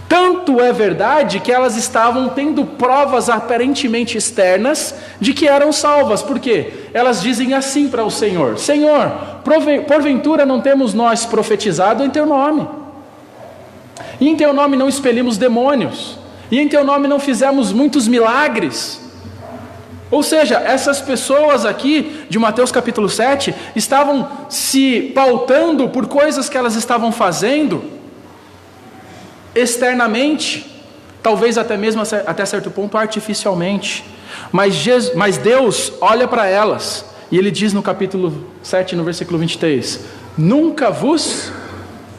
Tanto é verdade que elas estavam tendo provas aparentemente externas de que eram salvas. Por quê? Elas dizem assim para o Senhor: Senhor, porventura não temos nós profetizado em Teu nome? E em Teu nome não expelimos demônios? E em Teu nome não fizemos muitos milagres? Ou seja, essas pessoas aqui de Mateus capítulo 7 estavam se pautando por coisas que elas estavam fazendo externamente, talvez até mesmo até certo ponto artificialmente, mas Deus olha para elas E ele diz no capítulo 7, no versículo 23, nunca vos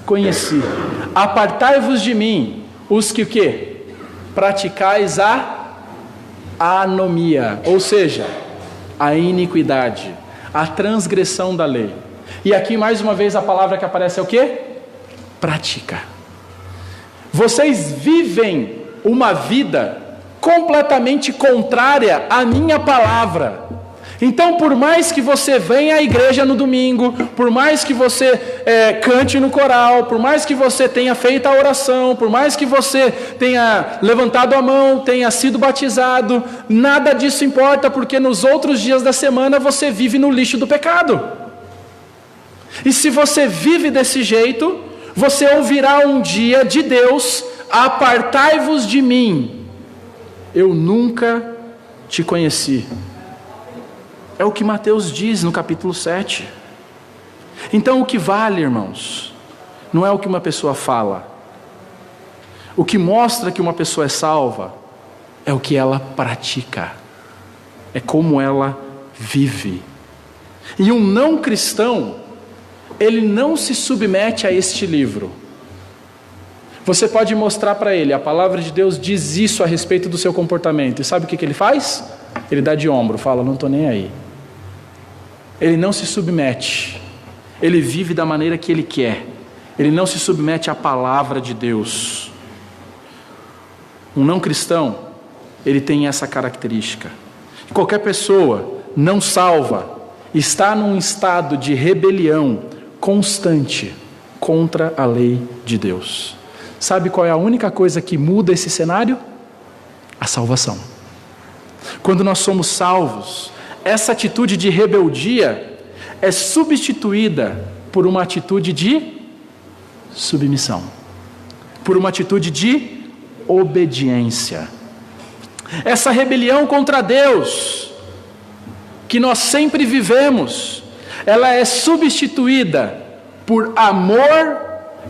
conheci, apartai-vos de mim, os que o quê? Praticais a anomia, ou seja, a iniquidade, a transgressão da lei. E aqui mais uma vez a palavra que aparece é o quê? Prática. Vocês vivem uma vida completamente contrária à minha palavra. Então, por mais que você venha à igreja no domingo, por mais que você cante no coral, por mais que você tenha feito a oração, por mais que você tenha levantado a mão, tenha sido batizado, nada disso importa, porque nos outros dias da semana você vive no lixo do pecado. E se você vive desse jeito, você ouvirá um dia de Deus: apartai-vos de mim, eu nunca te conheci. É o que Mateus diz no capítulo 7. Então o que vale, irmãos, não é o que uma pessoa fala. O que mostra que uma pessoa é salva é o que ela pratica, é como ela vive. E um não cristão, ele não se submete a este livro. Você pode mostrar para ele, a palavra de Deus diz isso a respeito do seu comportamento, e sabe o que ele faz? Ele dá de ombro, fala, não estou nem aí. Ele não se submete, ele vive da maneira que ele quer, ele não se submete à palavra de Deus. Um não cristão, ele tem essa característica. Qualquer pessoa não salva está num estado de rebelião constante contra a lei de Deus. Sabe qual é a única coisa que muda esse cenário? A salvação. Quando nós somos salvos, essa atitude de rebeldia é substituída por uma atitude de submissão, por uma atitude de obediência. Essa rebelião contra Deus, que nós sempre vivemos, ela é substituída por amor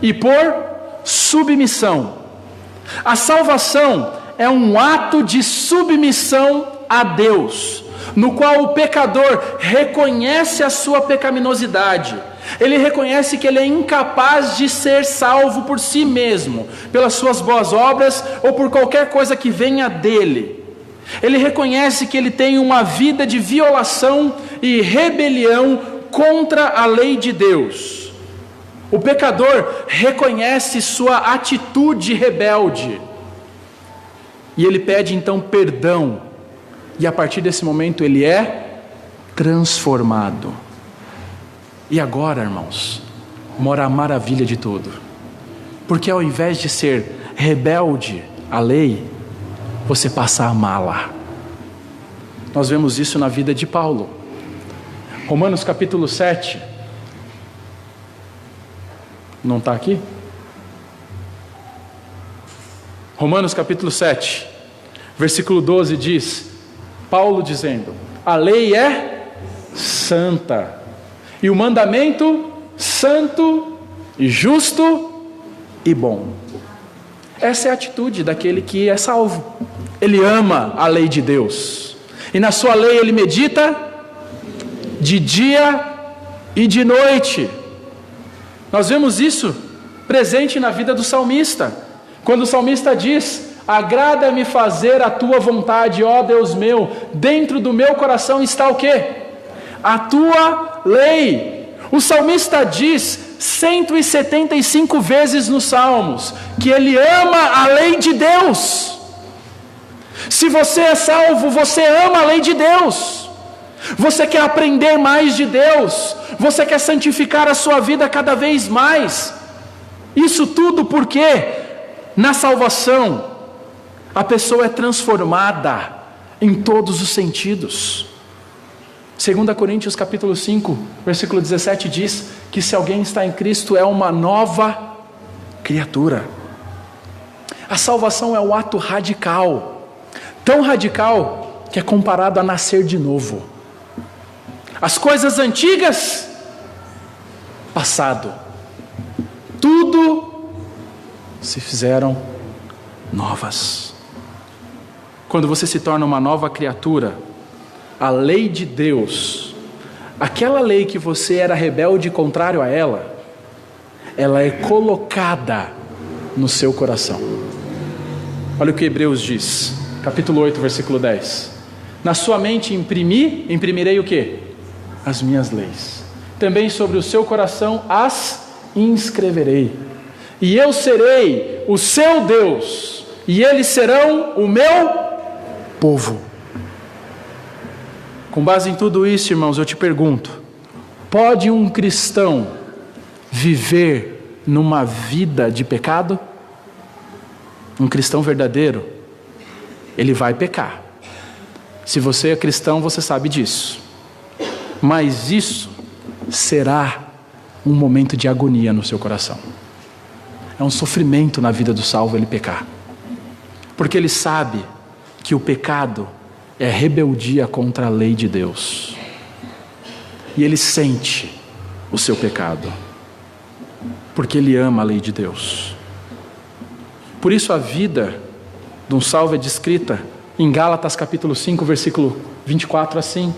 e por submissão. A salvação é um ato de submissão a Deus, no qual o pecador reconhece a sua pecaminosidade. Ele reconhece que ele é incapaz de ser salvo por si mesmo, pelas suas boas obras ou por qualquer coisa que venha dele. Ele reconhece que ele tem uma vida de violação e rebelião contra a lei de Deus. O pecador reconhece sua atitude rebelde e ele pede então perdão. E a partir desse momento ele é transformado. E agora, irmãos, mora a maravilha de tudo. Porque ao invés de ser rebelde à lei, você passa a amá-la. Nós vemos isso na vida de Paulo. Romanos capítulo 7. Não está aqui? Romanos capítulo 7, versículo 12 diz, Paulo dizendo, a lei é santa, e o mandamento santo e justo e bom. Essa é a atitude daquele que é salvo. Ele ama a lei de Deus, e na sua lei ele medita de dia e de noite. Nós vemos isso presente na vida do salmista, quando o salmista diz, agrada-me fazer a tua vontade, ó Deus meu, dentro do meu coração está o quê? A tua lei. O salmista diz 175 vezes nos Salmos que ele ama a lei de Deus. Se você é salvo, você ama a lei de Deus. Você quer aprender mais de Deus, você quer santificar a sua vida cada vez mais. Isso tudo porque na salvação a pessoa é transformada em todos os sentidos. 2 Coríntios capítulo 5, versículo 17 diz que se alguém está em Cristo é uma nova criatura. A salvação é um ato radical, tão radical que é comparado a nascer de novo. As coisas antigas, passado, tudo se fizeram novas. Quando você se torna uma nova criatura, a lei de Deus, aquela lei que você era rebelde e contrário a ela, ela é colocada no seu coração. Olha o que Hebreus diz, capítulo 8, versículo 10. Na sua mente imprimirei o quê? As minhas leis. Também sobre o seu coração as inscreverei. E eu serei o seu Deus, e eles serão o meu povo. Com base em tudo isso, irmãos, eu te pergunto: pode um cristão viver numa vida de pecado? Um cristão verdadeiro, ele vai pecar. Se você é cristão, você sabe disso. Mas isso será um momento de agonia no seu coração. É um sofrimento na vida do salvo ele pecar. Porque ele sabe que o pecado é rebeldia contra a lei de Deus. E ele sente o seu pecado. Porque ele ama a lei de Deus. Por isso a vida de um salvo é descrita em Gálatas capítulo 5, versículo 24 assim: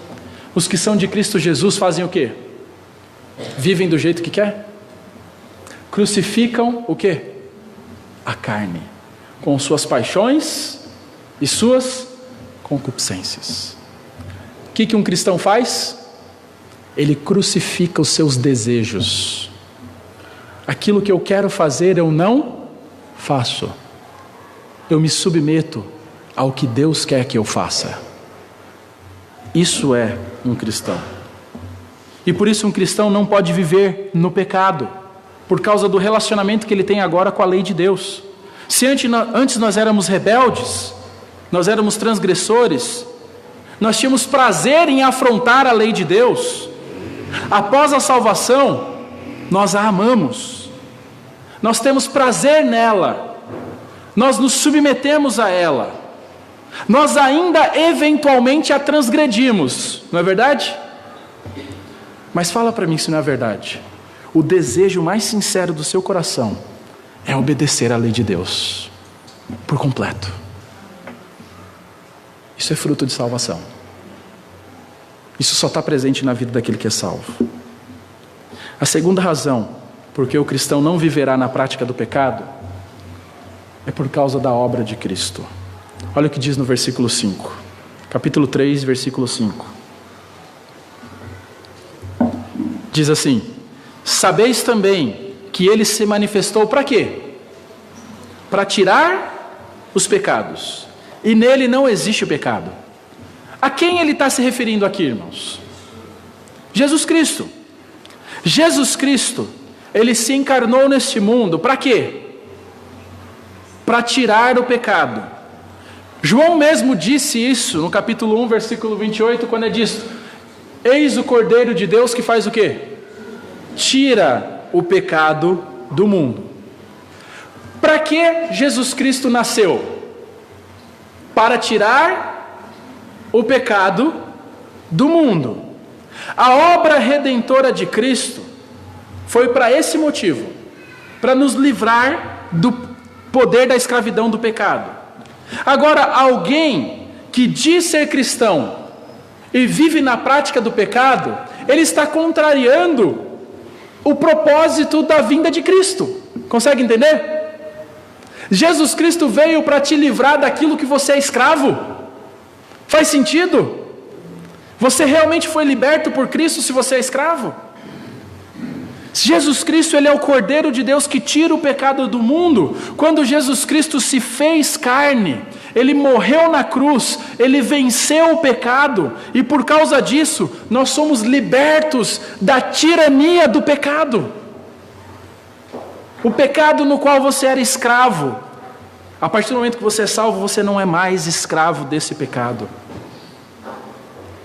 os que são de Cristo Jesus fazem o quê? Vivem do jeito que quer? Crucificam o quê? A carne, com suas paixões e suas concupiscências. O que um cristão faz? Ele crucifica os seus desejos. Aquilo que eu quero fazer eu não faço. Eu me submeto ao que Deus quer que eu faça. Isso é um cristão. E por isso um cristão não pode viver no pecado, por causa do relacionamento que ele tem agora com a lei de Deus. Se antes nós éramos rebeldes, nós éramos transgressores, nós tínhamos prazer em afrontar a lei de Deus, após a salvação, nós a amamos, nós temos prazer nela, nós nos submetemos a ela, nós ainda eventualmente a transgredimos, não é verdade? Mas fala para mim se não é verdade. O desejo mais sincero do seu coração é obedecer à lei de Deus por completo. Isso é fruto de salvação. Isso só está presente na vida daquele que é salvo. A segunda razão porque o cristão não viverá na prática do pecado é por causa da obra de Cristo. Olha o que diz no versículo 5, capítulo 3, versículo 5. Diz assim: sabeis também que ele se manifestou para quê? Para tirar os pecados, e nele não existe o pecado. A quem ele está se referindo aqui, irmãos? Jesus Cristo. Jesus Cristo, ele se encarnou neste mundo para quê? Para tirar o pecado. João mesmo disse isso no capítulo 1, versículo 28, quando ele diz: eis o Cordeiro de Deus que faz o quê? Tira o pecado do mundo. Para que Jesus Cristo nasceu? Para tirar o pecado do mundo. A obra redentora de Cristo foi para esse motivo, para nos livrar do poder da escravidão do pecado. Agora, alguém que diz ser cristão e vive na prática do pecado, ele está contrariando o propósito da vinda de Cristo. Consegue entender? Jesus Cristo veio para te livrar daquilo que você é escravo. Faz sentido? Você realmente foi liberto por Cristo se você é escravo? Jesus Cristo, ele é o Cordeiro de Deus que tira o pecado do mundo. Quando Jesus Cristo se fez carne, ele morreu na cruz, ele venceu o pecado, e por causa disso, nós somos libertos da tirania do pecado. O pecado no qual você era escravo, a partir do momento que você é salvo, você não é mais escravo desse pecado.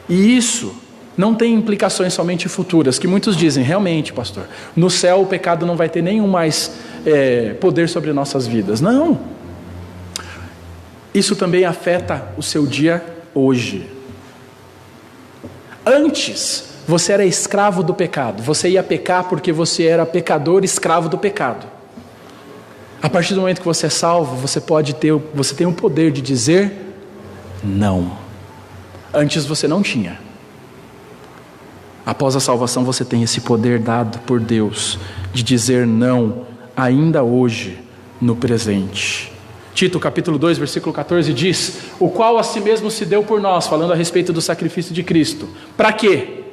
E isso não tem implicações somente futuras, que muitos dizem: realmente, pastor, no céu o pecado não vai ter nenhum mais poder sobre nossas vidas. Não. Isso também afeta o seu dia hoje. Antes, você era escravo do pecado. Você ia pecar porque você era pecador, escravo do pecado. A partir do momento que você é salvo, você tem o poder de dizer não. Antes você não tinha. Após a salvação você tem esse poder dado por Deus de dizer não ainda hoje no presente. Tito capítulo 2 versículo 14 diz: o qual a si mesmo se deu por nós, falando a respeito do sacrifício de Cristo. Para quê?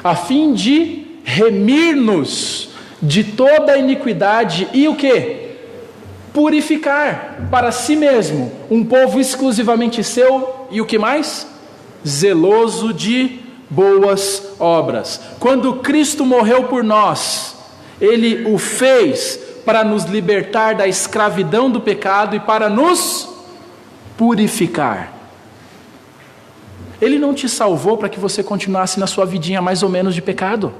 A fim de remir-nos de toda a iniquidade e o quê? Purificar para si mesmo um povo exclusivamente seu e o que mais? Zeloso de boas obras. Quando Cristo morreu por nós, Ele o fez para nos libertar da escravidão do pecado e para nos purificar. Ele não te salvou para que você continuasse na sua vidinha mais ou menos de pecado.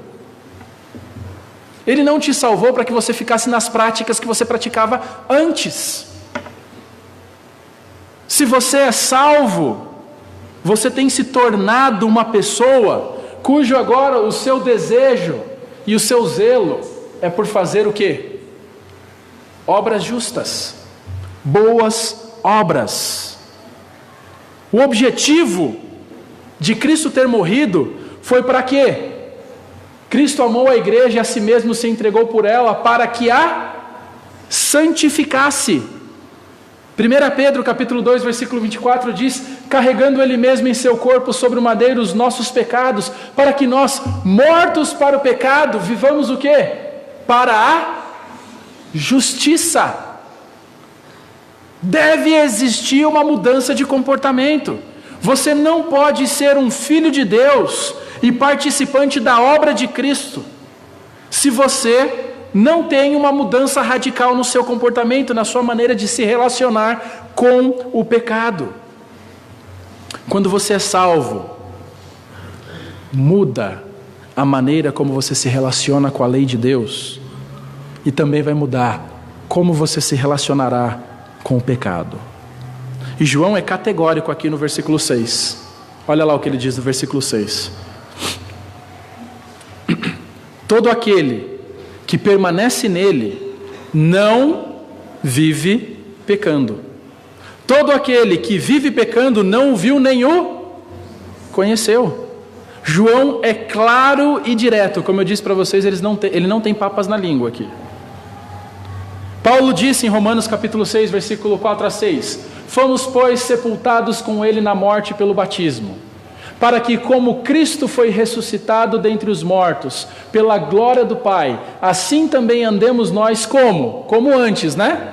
Ele não te salvou para que você ficasse nas práticas que você praticava antes. Se você é salvo, você tem se tornado uma pessoa cujo agora o seu desejo e o seu zelo é por fazer o quê? Obras justas, boas obras. O objetivo de Cristo ter morrido foi para quê? Cristo amou a igreja e a si mesmo se entregou por ela para que a santificasse. 1 Pedro capítulo 2 versículo 24 diz: carregando Ele mesmo em seu corpo sobre o madeiro os nossos pecados, para que nós, mortos para o pecado, vivamos o quê? Para a justiça. Deve existir uma mudança de comportamento. Você não pode ser um filho de Deus e participante da obra de Cristo se você não tem uma mudança radical no seu comportamento, na sua maneira de se relacionar com o pecado. Quando você é salvo, muda a maneira como você se relaciona com a lei de Deus e também vai mudar como você se relacionará com o pecado. E João é categórico aqui no versículo 6. Olha lá o que ele diz no versículo 6. Todo aquele que permanece nele não vive pecando. Todo aquele que vive pecando não o viu nem o conheceu. João é claro e direto, como eu disse para vocês, ele não tem papas na língua aqui. Paulo disse em Romanos capítulo 6, versículo 4 a 6: fomos, pois, sepultados com ele na morte pelo batismo, para que, como Cristo foi ressuscitado dentre os mortos, pela glória do Pai, assim também andemos nós como? Como antes, né?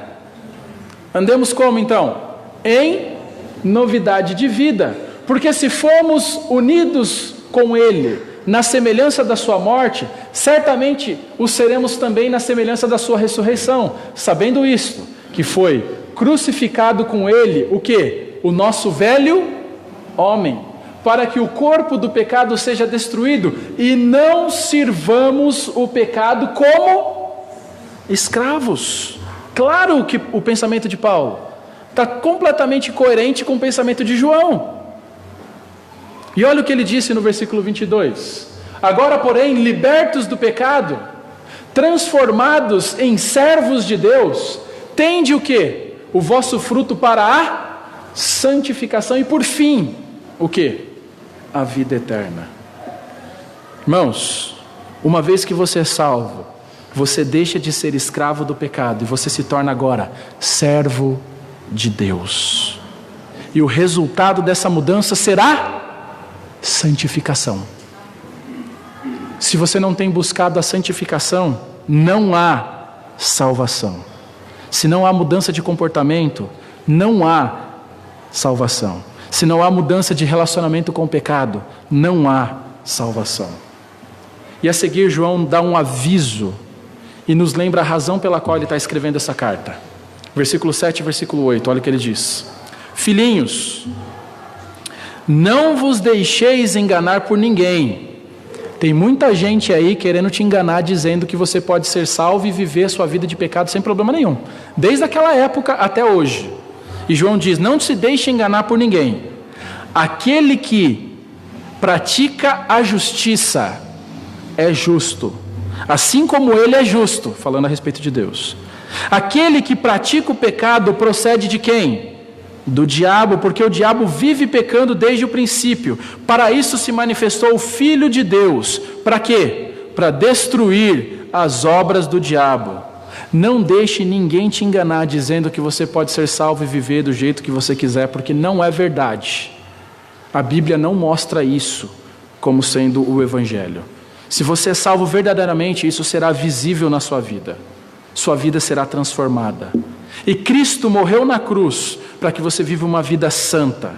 Andemos como então? Em novidade de vida. Porque se formos unidos com Ele na semelhança da sua morte, certamente o seremos também na semelhança da sua ressurreição, sabendo isto, que foi crucificado com Ele, o quê? O nosso velho homem, para que o corpo do pecado seja destruído e não sirvamos o pecado como escravos. Claro que o pensamento de Paulo está completamente coerente com o pensamento de João. E olha o que ele disse no versículo 22. Agora, porém, libertos do pecado, transformados em servos de Deus, tende o quê? O vosso fruto para a santificação e por fim, o quê? A vida eterna. Irmãos, uma vez que você é salvo, você deixa de ser escravo do pecado e você se torna agora servo de Deus. E o resultado dessa mudança será santificação. Se você não tem buscado a santificação, não há salvação. Se não há mudança de comportamento, não há salvação. Se não há mudança de relacionamento com o pecado, não há salvação. E a seguir, João dá um aviso e nos lembra a razão pela qual ele está escrevendo essa carta. Versículo 7 e versículo 8, olha o que ele diz: filhinhos, não vos deixeis enganar por ninguém. Tem muita gente aí querendo te enganar, dizendo que você pode ser salvo e viver a sua vida de pecado sem problema nenhum, desde aquela época até hoje. E João diz: não se deixe enganar por ninguém. Aquele que pratica a justiça é justo, assim como ele é justo, falando a respeito de Deus. Aquele que pratica o pecado procede de quem? do diabo, porque o diabo vive pecando desde o princípio. Para isso se manifestou o Filho de Deus. Para quê? Para destruir as obras do diabo. Não deixe ninguém te enganar dizendo que você pode ser salvo e viver do jeito que você quiser, porque não é verdade. A Bíblia não mostra isso como sendo o Evangelho. Se você é salvo verdadeiramente, isso será visível na sua vida. Sua vida será transformada. E Cristo morreu na cruz para que você viva uma vida santa.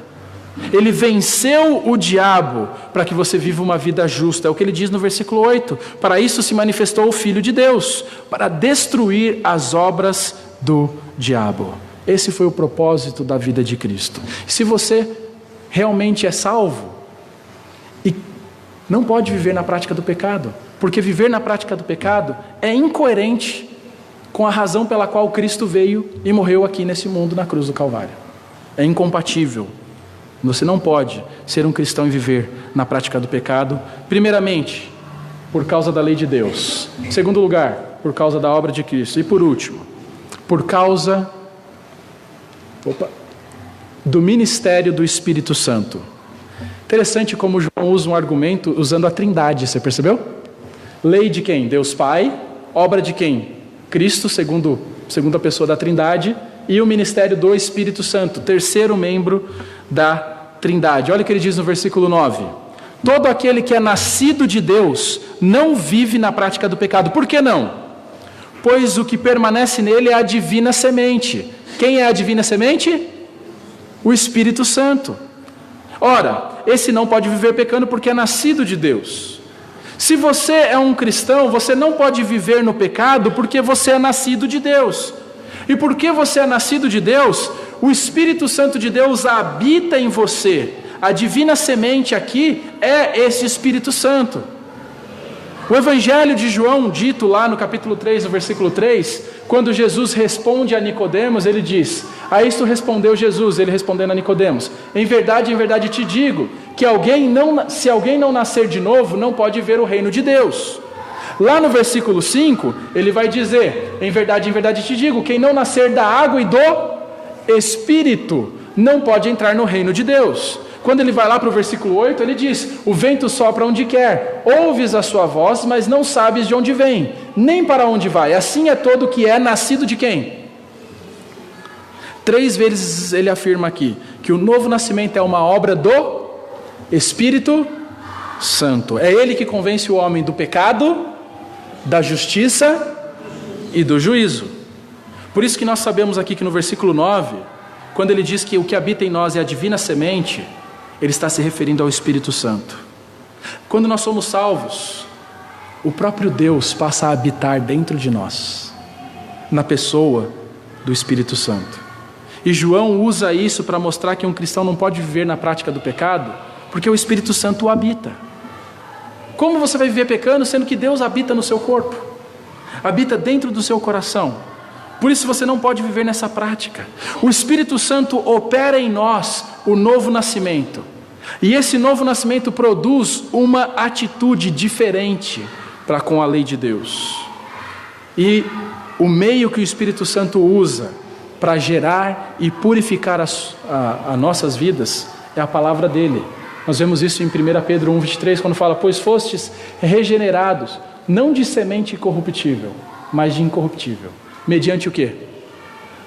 Ele venceu o diabo para que você viva uma vida justa. É o que ele diz no versículo 8. Para isso se manifestou o Filho de Deus, para destruir as obras do diabo. Esse foi o propósito da vida de Cristo. Se você realmente é salvo e não pode viver na prática do pecado, porque viver na prática do pecado é incoerente com a razão pela qual Cristo veio e morreu aqui nesse mundo na cruz do Calvário. É incompatível. Você não pode ser um cristão e viver na prática do pecado, primeiramente, por causa da lei de Deus. Em segundo lugar, por causa da obra de Cristo. E por último, por causa do ministério do Espírito Santo. Interessante como João usa um argumento usando a Trindade, você percebeu? Lei de quem? Deus Pai. Obra de quem? Cristo, segunda pessoa da Trindade. E o ministério do Espírito Santo, terceiro membro da Trindade. Olha o que ele diz no versículo 9. Todo aquele que é nascido de Deus não vive na prática do pecado. Por que não? Pois o que permanece nele é a divina semente. Quem é a divina semente? O Espírito Santo. Ora, esse não pode viver pecando porque é nascido de Deus. Se você é um cristão, você não pode viver no pecado porque você é nascido de Deus. E porque você é nascido de Deus, o Espírito Santo de Deus habita em você. A divina semente aqui é esse Espírito Santo. O Evangelho de João, dito lá no capítulo 3, no versículo 3, quando Jesus responde a Nicodemos, ele diz: a isto respondeu Jesus, ele respondendo a Nicodemos: em verdade te digo, que se alguém não nascer de novo, não pode ver o reino de Deus. Lá no versículo 5, ele vai dizer: em verdade te digo, quem não nascer da água e do Espírito, não pode entrar no reino de Deus. Quando ele vai lá para o versículo 8, ele diz: o vento sopra onde quer, ouves a sua voz, mas não sabes de onde vem, nem para onde vai. Assim é todo que é nascido de quem? 3 vezes ele afirma aqui, que o novo nascimento é uma obra do Espírito Santo. É ele que convence o homem do pecado, da justiça e do juízo. Por isso que nós sabemos aqui que no versículo 9, quando ele diz que o que habita em nós é a divina semente, ele está se referindo ao Espírito Santo. Quando nós somos salvos, o próprio Deus passa a habitar dentro de nós, na pessoa do Espírito Santo. E João usa isso para mostrar que um cristão não pode viver na prática do pecado, porque o Espírito Santo o habita. Como você vai viver pecando, sendo que Deus habita no seu corpo, habita dentro do seu coração? Por isso você não pode viver nessa prática. O Espírito Santo opera em nós o novo nascimento. E esse novo nascimento produz uma atitude diferente para com a lei de Deus. E o meio que o Espírito Santo usa para gerar e purificar as nossas vidas é a palavra dele. Nós vemos isso em 1 Pedro 1,23, quando fala: pois fostes regenerados, não de semente corruptível, mas de incorruptível. Mediante o quê?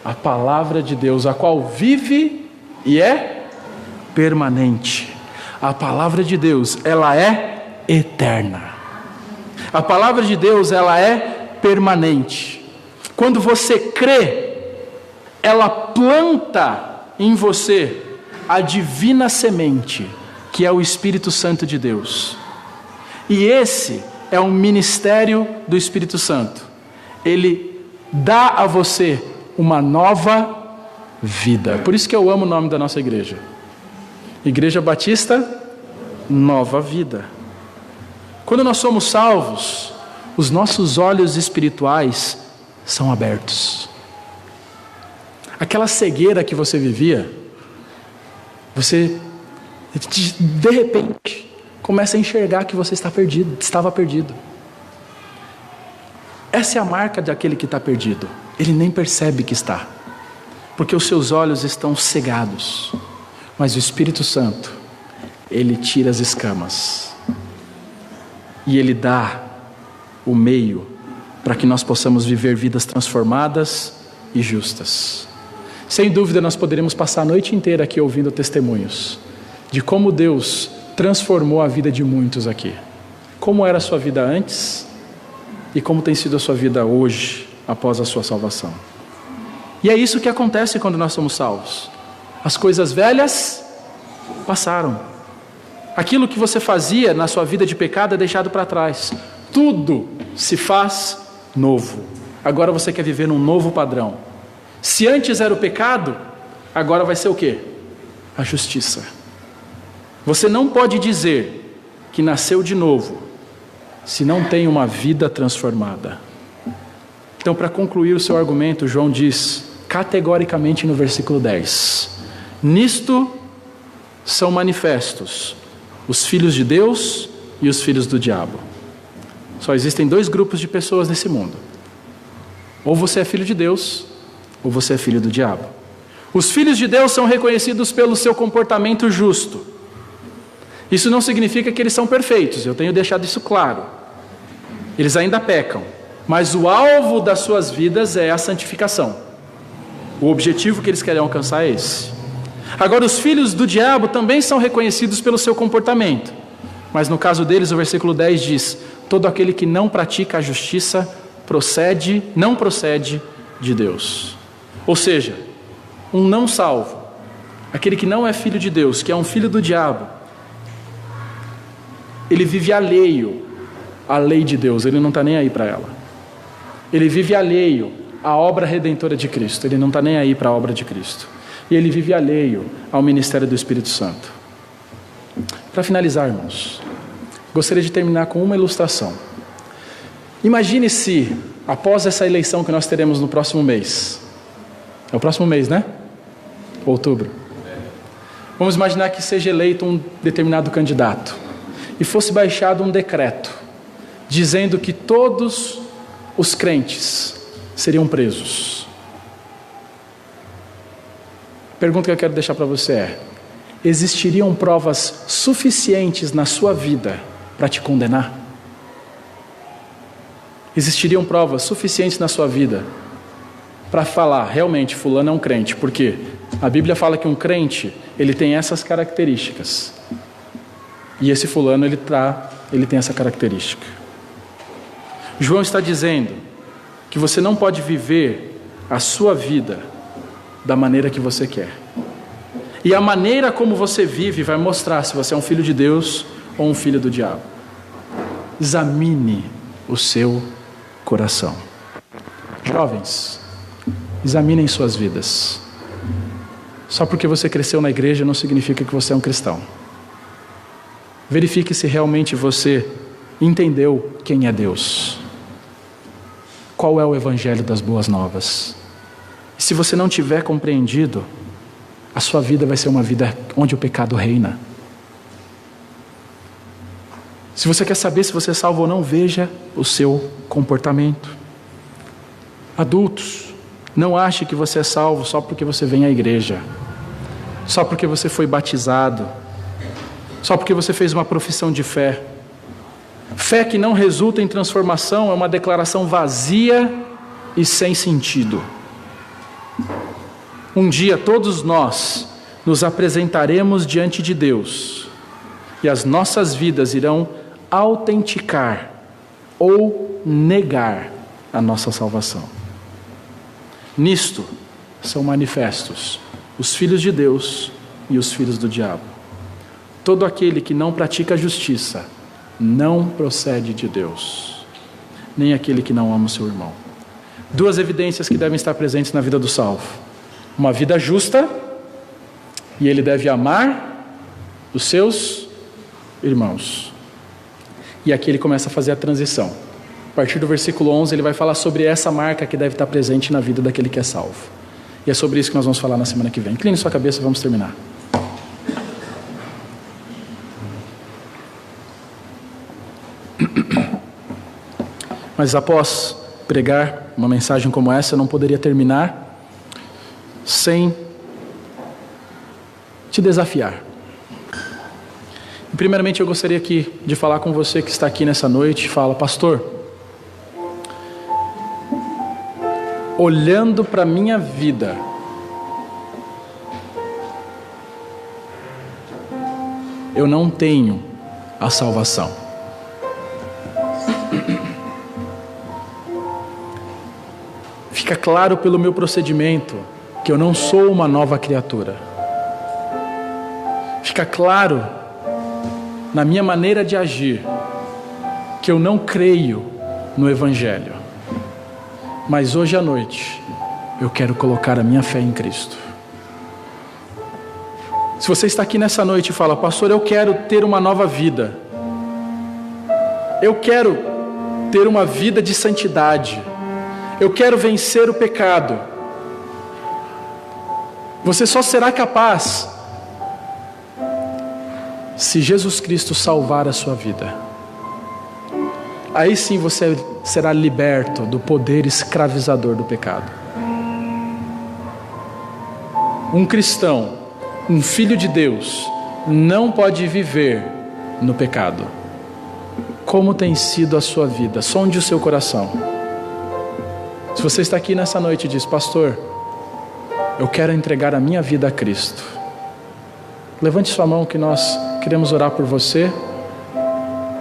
A palavra de Deus, a qual vive e é permanente. A palavra de Deus, ela é eterna. A palavra de Deus, ela é permanente. Quando você crê, ela planta em você a divina semente, que é o Espírito Santo de Deus. E esse é um ministério do Espírito Santo. Ele dá a você uma nova vida. Por isso que eu amo o nome da nossa igreja. Igreja Batista Nova Vida. Quando nós somos salvos, os nossos olhos espirituais são abertos. Aquela cegueira que você vivia, você de repente começa a enxergar que você estava perdido. Essa é a marca daquele que está perdido. Ele nem percebe que está. porque os seus olhos estão cegados. Mas o Espírito Santo, ele tira as escamas e ele dá o meio para que nós possamos viver vidas transformadas e justas. Sem dúvida, nós poderíamos passar a noite inteira aqui ouvindo testemunhos de como Deus transformou a vida de muitos aqui. Como era a sua vida antes e como tem sido a sua vida hoje, após a sua salvação. E é isso que acontece quando nós somos salvos. As coisas velhas passaram. Aquilo que você fazia na sua vida de pecado é deixado para trás. Tudo se faz novo. Agora você quer viver num novo padrão. Se antes era o pecado, agora vai ser o quê? A justiça. Você não pode dizer que nasceu de novo se não tem uma vida transformada. Então, para concluir o seu argumento, João diz categoricamente no versículo 10: nisto são manifestos os filhos de Deus e os filhos do diabo. Só existem dois grupos de pessoas nesse mundo: ou você é filho de Deus, ou você é filho do diabo. Os filhos de Deus são reconhecidos pelo seu comportamento justo. Isso não significa que eles são perfeitos, eu tenho deixado isso claro. Eles ainda pecam, mas o alvo das suas vidas é a santificação. O objetivo que eles querem alcançar é esse. Agora, os filhos do diabo também são reconhecidos pelo seu comportamento, mas no caso deles, o versículo 10 diz: todo aquele que não pratica a justiça não procede de Deus. Ou seja, um não salvo, aquele que não é filho de Deus, que é um filho do diabo, ele vive alheio à lei de Deus, ele não está nem aí para ela. Ele vive alheio à obra redentora de Cristo, ele não está nem aí para a obra de Cristo. E ele vive alheio ao ministério do Espírito Santo. Para finalizar, irmãos, gostaria de terminar com uma ilustração. Imagine se, após essa eleição que nós teremos no próximo mês, é o próximo mês, né? Outubro. Vamos imaginar que seja eleito um determinado candidato e fosse baixado um decreto dizendo que todos os crentes seriam presos. A pergunta que eu quero deixar para você é: existiriam provas suficientes na sua vida para te condenar? Existiriam provas suficientes na sua vida para falar, realmente, fulano é um crente? Porque a Bíblia fala que um crente, ele tem essas características. E esse fulano, ele tem essa característica. João está dizendo que você não pode viver a sua vida da maneira que você quer. E a maneira como você vive vai mostrar se você é um filho de Deus ou um filho do diabo. Examine o seu coração. Jovens, examinem suas vidas. Só porque você cresceu na igreja não significa que você é um cristão. Verifique se realmente você entendeu quem é Deus. Qual é o evangelho das boas novas? E se você não tiver compreendido, a sua vida vai ser uma vida onde o pecado reina. Se você quer saber se você é salvo ou não, veja o seu comportamento. Adultos, não ache que você é salvo só porque você vem à igreja, só porque você foi batizado, só porque você fez uma profissão de fé. Fé que não resulta em transformação é uma declaração vazia e sem sentido. Um dia todos nós nos apresentaremos diante de Deus e as nossas vidas irão autenticar ou negar a nossa salvação. Nisto são manifestos os filhos de Deus e os filhos do diabo. Todo aquele que não pratica a justiça não procede de Deus, nem aquele que não ama o seu irmão. Duas evidências que devem estar presentes na vida do salvo: uma vida justa, e ele deve amar os seus irmãos. E aqui ele começa a fazer a transição. A partir do versículo 11 ele vai falar sobre essa marca que deve estar presente na vida daquele que é salvo. E é sobre isso que nós vamos falar na semana que vem. Incline sua cabeça e vamos terminar. Mas após pregar uma mensagem como essa, eu não poderia terminar sem te desafiar. Primeiramente, eu gostaria aqui de falar com você que está aqui nessa noite. Fala, pastor, olhando para a minha vida, eu não tenho a salvação. Fica claro pelo meu procedimento que eu não sou uma nova criatura. Fica claro na minha maneira de agir que eu não creio no Evangelho. Mas hoje à noite eu quero colocar a minha fé em Cristo. Se você está aqui nessa noite e fala, pastor, eu quero ter uma nova vida. Eu quero ter uma vida de santidade. Eu quero vencer o pecado. Você só será capaz se Jesus Cristo salvar a sua vida. Aí sim você será liberto do poder escravizador do pecado. Um cristão, um filho de Deus, não pode viver no pecado. Como tem sido a sua vida? Sonde o seu coração. Se você está aqui nessa noite e diz, pastor, eu quero entregar a minha vida a Cristo, levante sua mão que nós queremos orar por você.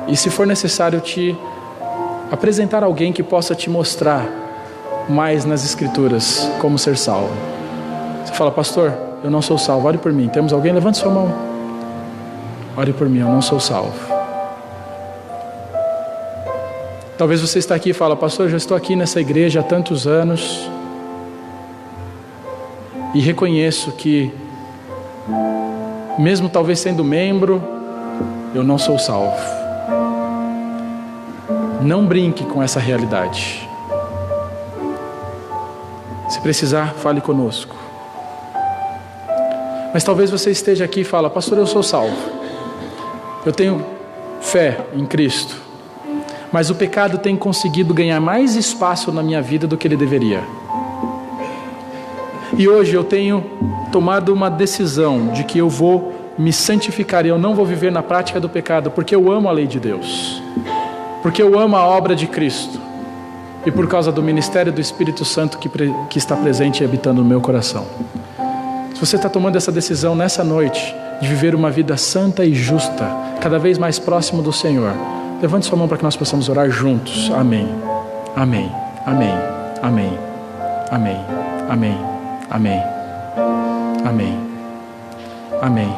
E se for necessário te apresentar alguém que possa te mostrar mais nas Escrituras como ser salvo. Você fala, pastor, eu não sou salvo, ore por mim. Temos alguém? Levante sua mão. Ore por mim, eu não sou salvo. Talvez você está aqui e fala, pastor, eu já estou aqui nessa igreja há tantos anos e reconheço que, mesmo talvez sendo membro, eu não sou salvo. Não brinque com essa realidade. Se precisar, fale conosco. Mas talvez você esteja aqui e fala, pastor, eu sou salvo. Eu tenho fé em Cristo. Mas o pecado tem conseguido ganhar mais espaço na minha vida do que ele deveria. E hoje eu tenho tomado uma decisão de que eu vou me santificar e eu não vou viver na prática do pecado, porque eu amo a lei de Deus, porque eu amo a obra de Cristo e por causa do ministério do Espírito Santo que está presente e habitando no meu coração. Se você está tomando essa decisão nessa noite de viver uma vida santa e justa, cada vez mais próximo do Senhor, levante sua mão para que nós possamos orar juntos. Amém. Amém. Amém. Amém. Amém. Amém. Amém. Amém. Amém.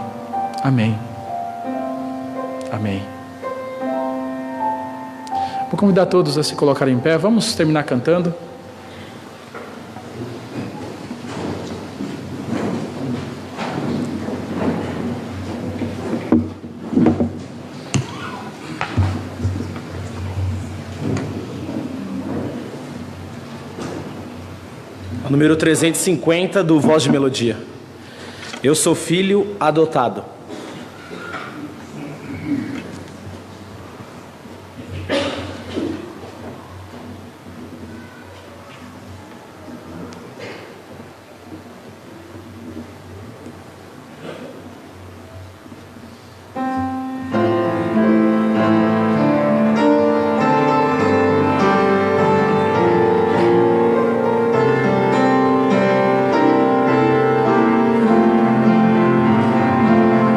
Amém. Amém. Vou convidar todos a se colocarem em pé. Vamos terminar cantando. Número 350 do Voz de Melodia. Eu sou filho adotado. Eu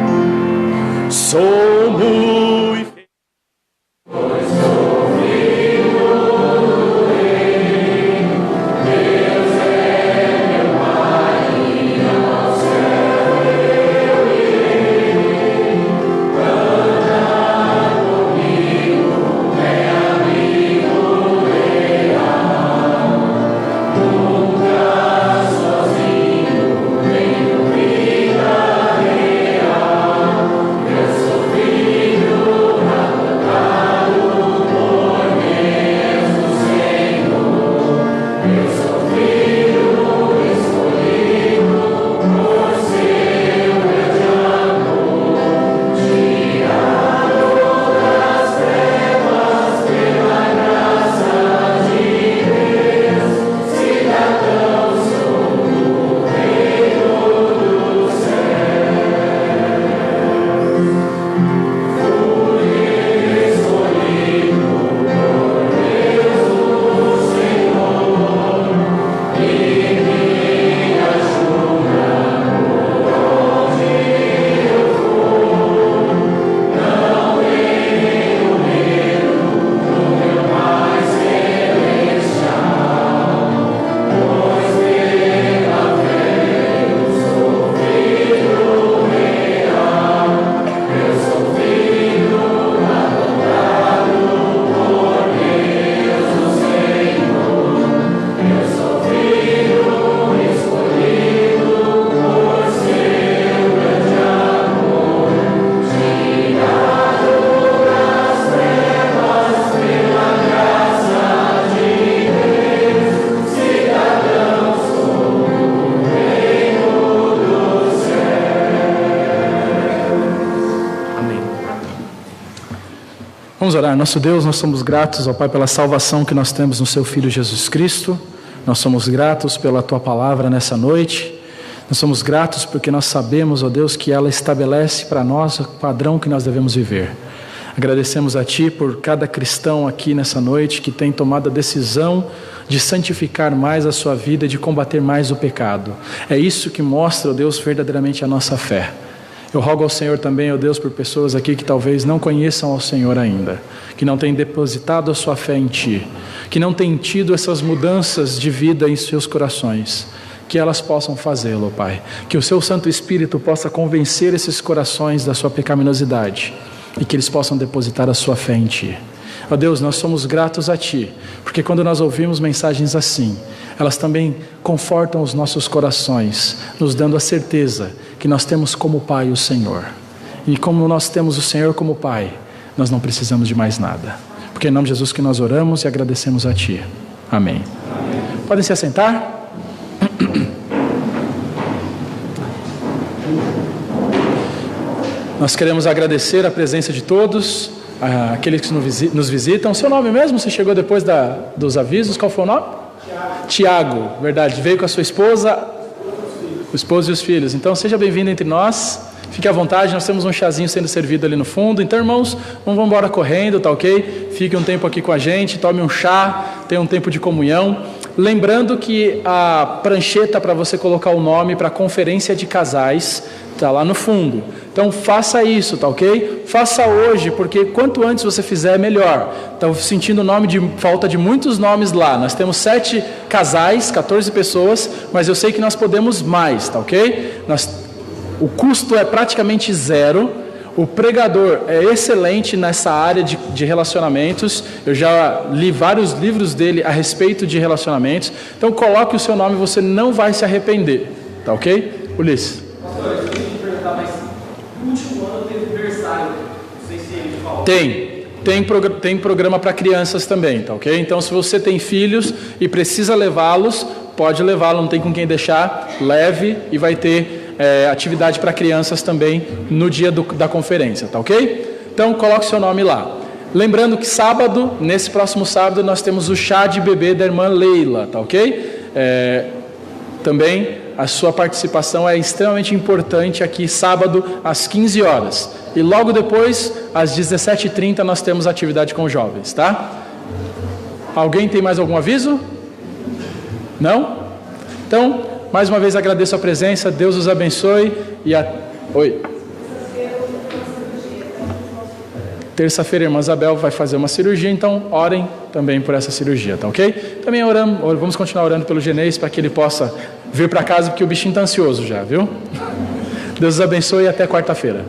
Vamos orar. Nosso Deus, nós somos gratos, ó Pai, pela salvação que nós temos no Seu Filho Jesus Cristo. Nós somos gratos pela Tua palavra nessa noite. Nós somos gratos porque nós sabemos, ó Deus, que ela estabelece para nós o padrão que nós devemos viver. Agradecemos a Ti por cada cristão aqui nessa noite que tem tomado a decisão de santificar mais a sua vida e de combater mais o pecado. É isso que mostra, ó Deus, verdadeiramente a nossa fé. Eu rogo ao Senhor também, ó Deus, por pessoas aqui que talvez não conheçam ao Senhor ainda, que não têm depositado a sua fé em Ti, que não têm tido essas mudanças de vida em seus corações, que elas possam fazê-lo, Pai. Que o Seu Santo Espírito possa convencer esses corações da sua pecaminosidade e que eles possam depositar a sua fé em Ti. Ó Deus, nós somos gratos a Ti, porque quando nós ouvimos mensagens assim, elas também confortam os nossos corações, nos dando a certeza que nós temos como Pai o Senhor. E como nós temos o Senhor como Pai, nós não precisamos de mais nada. Porque é em nome de Jesus que nós oramos e agradecemos a Ti. Amém. Amém. Podem se assentar? Nós queremos agradecer a presença de todos, aqueles que nos visitam. Seu nome mesmo? Você chegou depois dos avisos? Qual foi o nome? Tiago, verdade. Veio com a sua esposa, o esposo e os filhos. Então, seja bem-vindo entre nós. Fique à vontade, nós temos um chazinho sendo servido ali no fundo. Então, irmãos, não vão embora correndo, tá ok? Fique um tempo aqui com a gente, tome um chá, tenha um tempo de comunhão. Lembrando que a prancheta para você colocar o nome para a conferência de casais está lá no fundo. Então faça isso, tá ok? Faça hoje, porque quanto antes você fizer, melhor. Estou sentindo falta de muitos nomes lá. Nós temos 7 casais, 14 pessoas, mas eu sei que nós podemos mais, tá ok? O custo é praticamente zero. O pregador é excelente nessa área de relacionamentos. Eu já li vários livros dele a respeito de relacionamentos. Então coloque o seu nome, você não vai se arrepender, tá ok? Ulisses. Pastor, eu queria te perguntar, mas no último ano teve aniversário, não sei se ele falou. Tem programa para crianças também, tá ok? Então se você tem filhos e precisa levá-los, pode levá-los, não tem com quem deixar, leve e vai ter atividade para crianças também no dia da conferência, tá ok? Então coloque seu nome lá. Lembrando que sábado, nesse próximo sábado, nós temos o chá de bebê da irmã Leila, tá ok? Também a sua participação é extremamente importante aqui sábado às 15 horas. E logo depois, às 17h30, nós temos atividade com jovens, tá? Alguém tem mais algum aviso? Não? Então, mais uma vez agradeço a presença, Deus os abençoe e Oi. Terça-feira a irmã Isabel vai fazer uma cirurgia, então orem também por essa cirurgia, tá ok? Também vamos continuar orando pelo Genês para que ele possa vir para casa, porque o bichinho está ansioso já, viu? Deus os abençoe e até quarta-feira.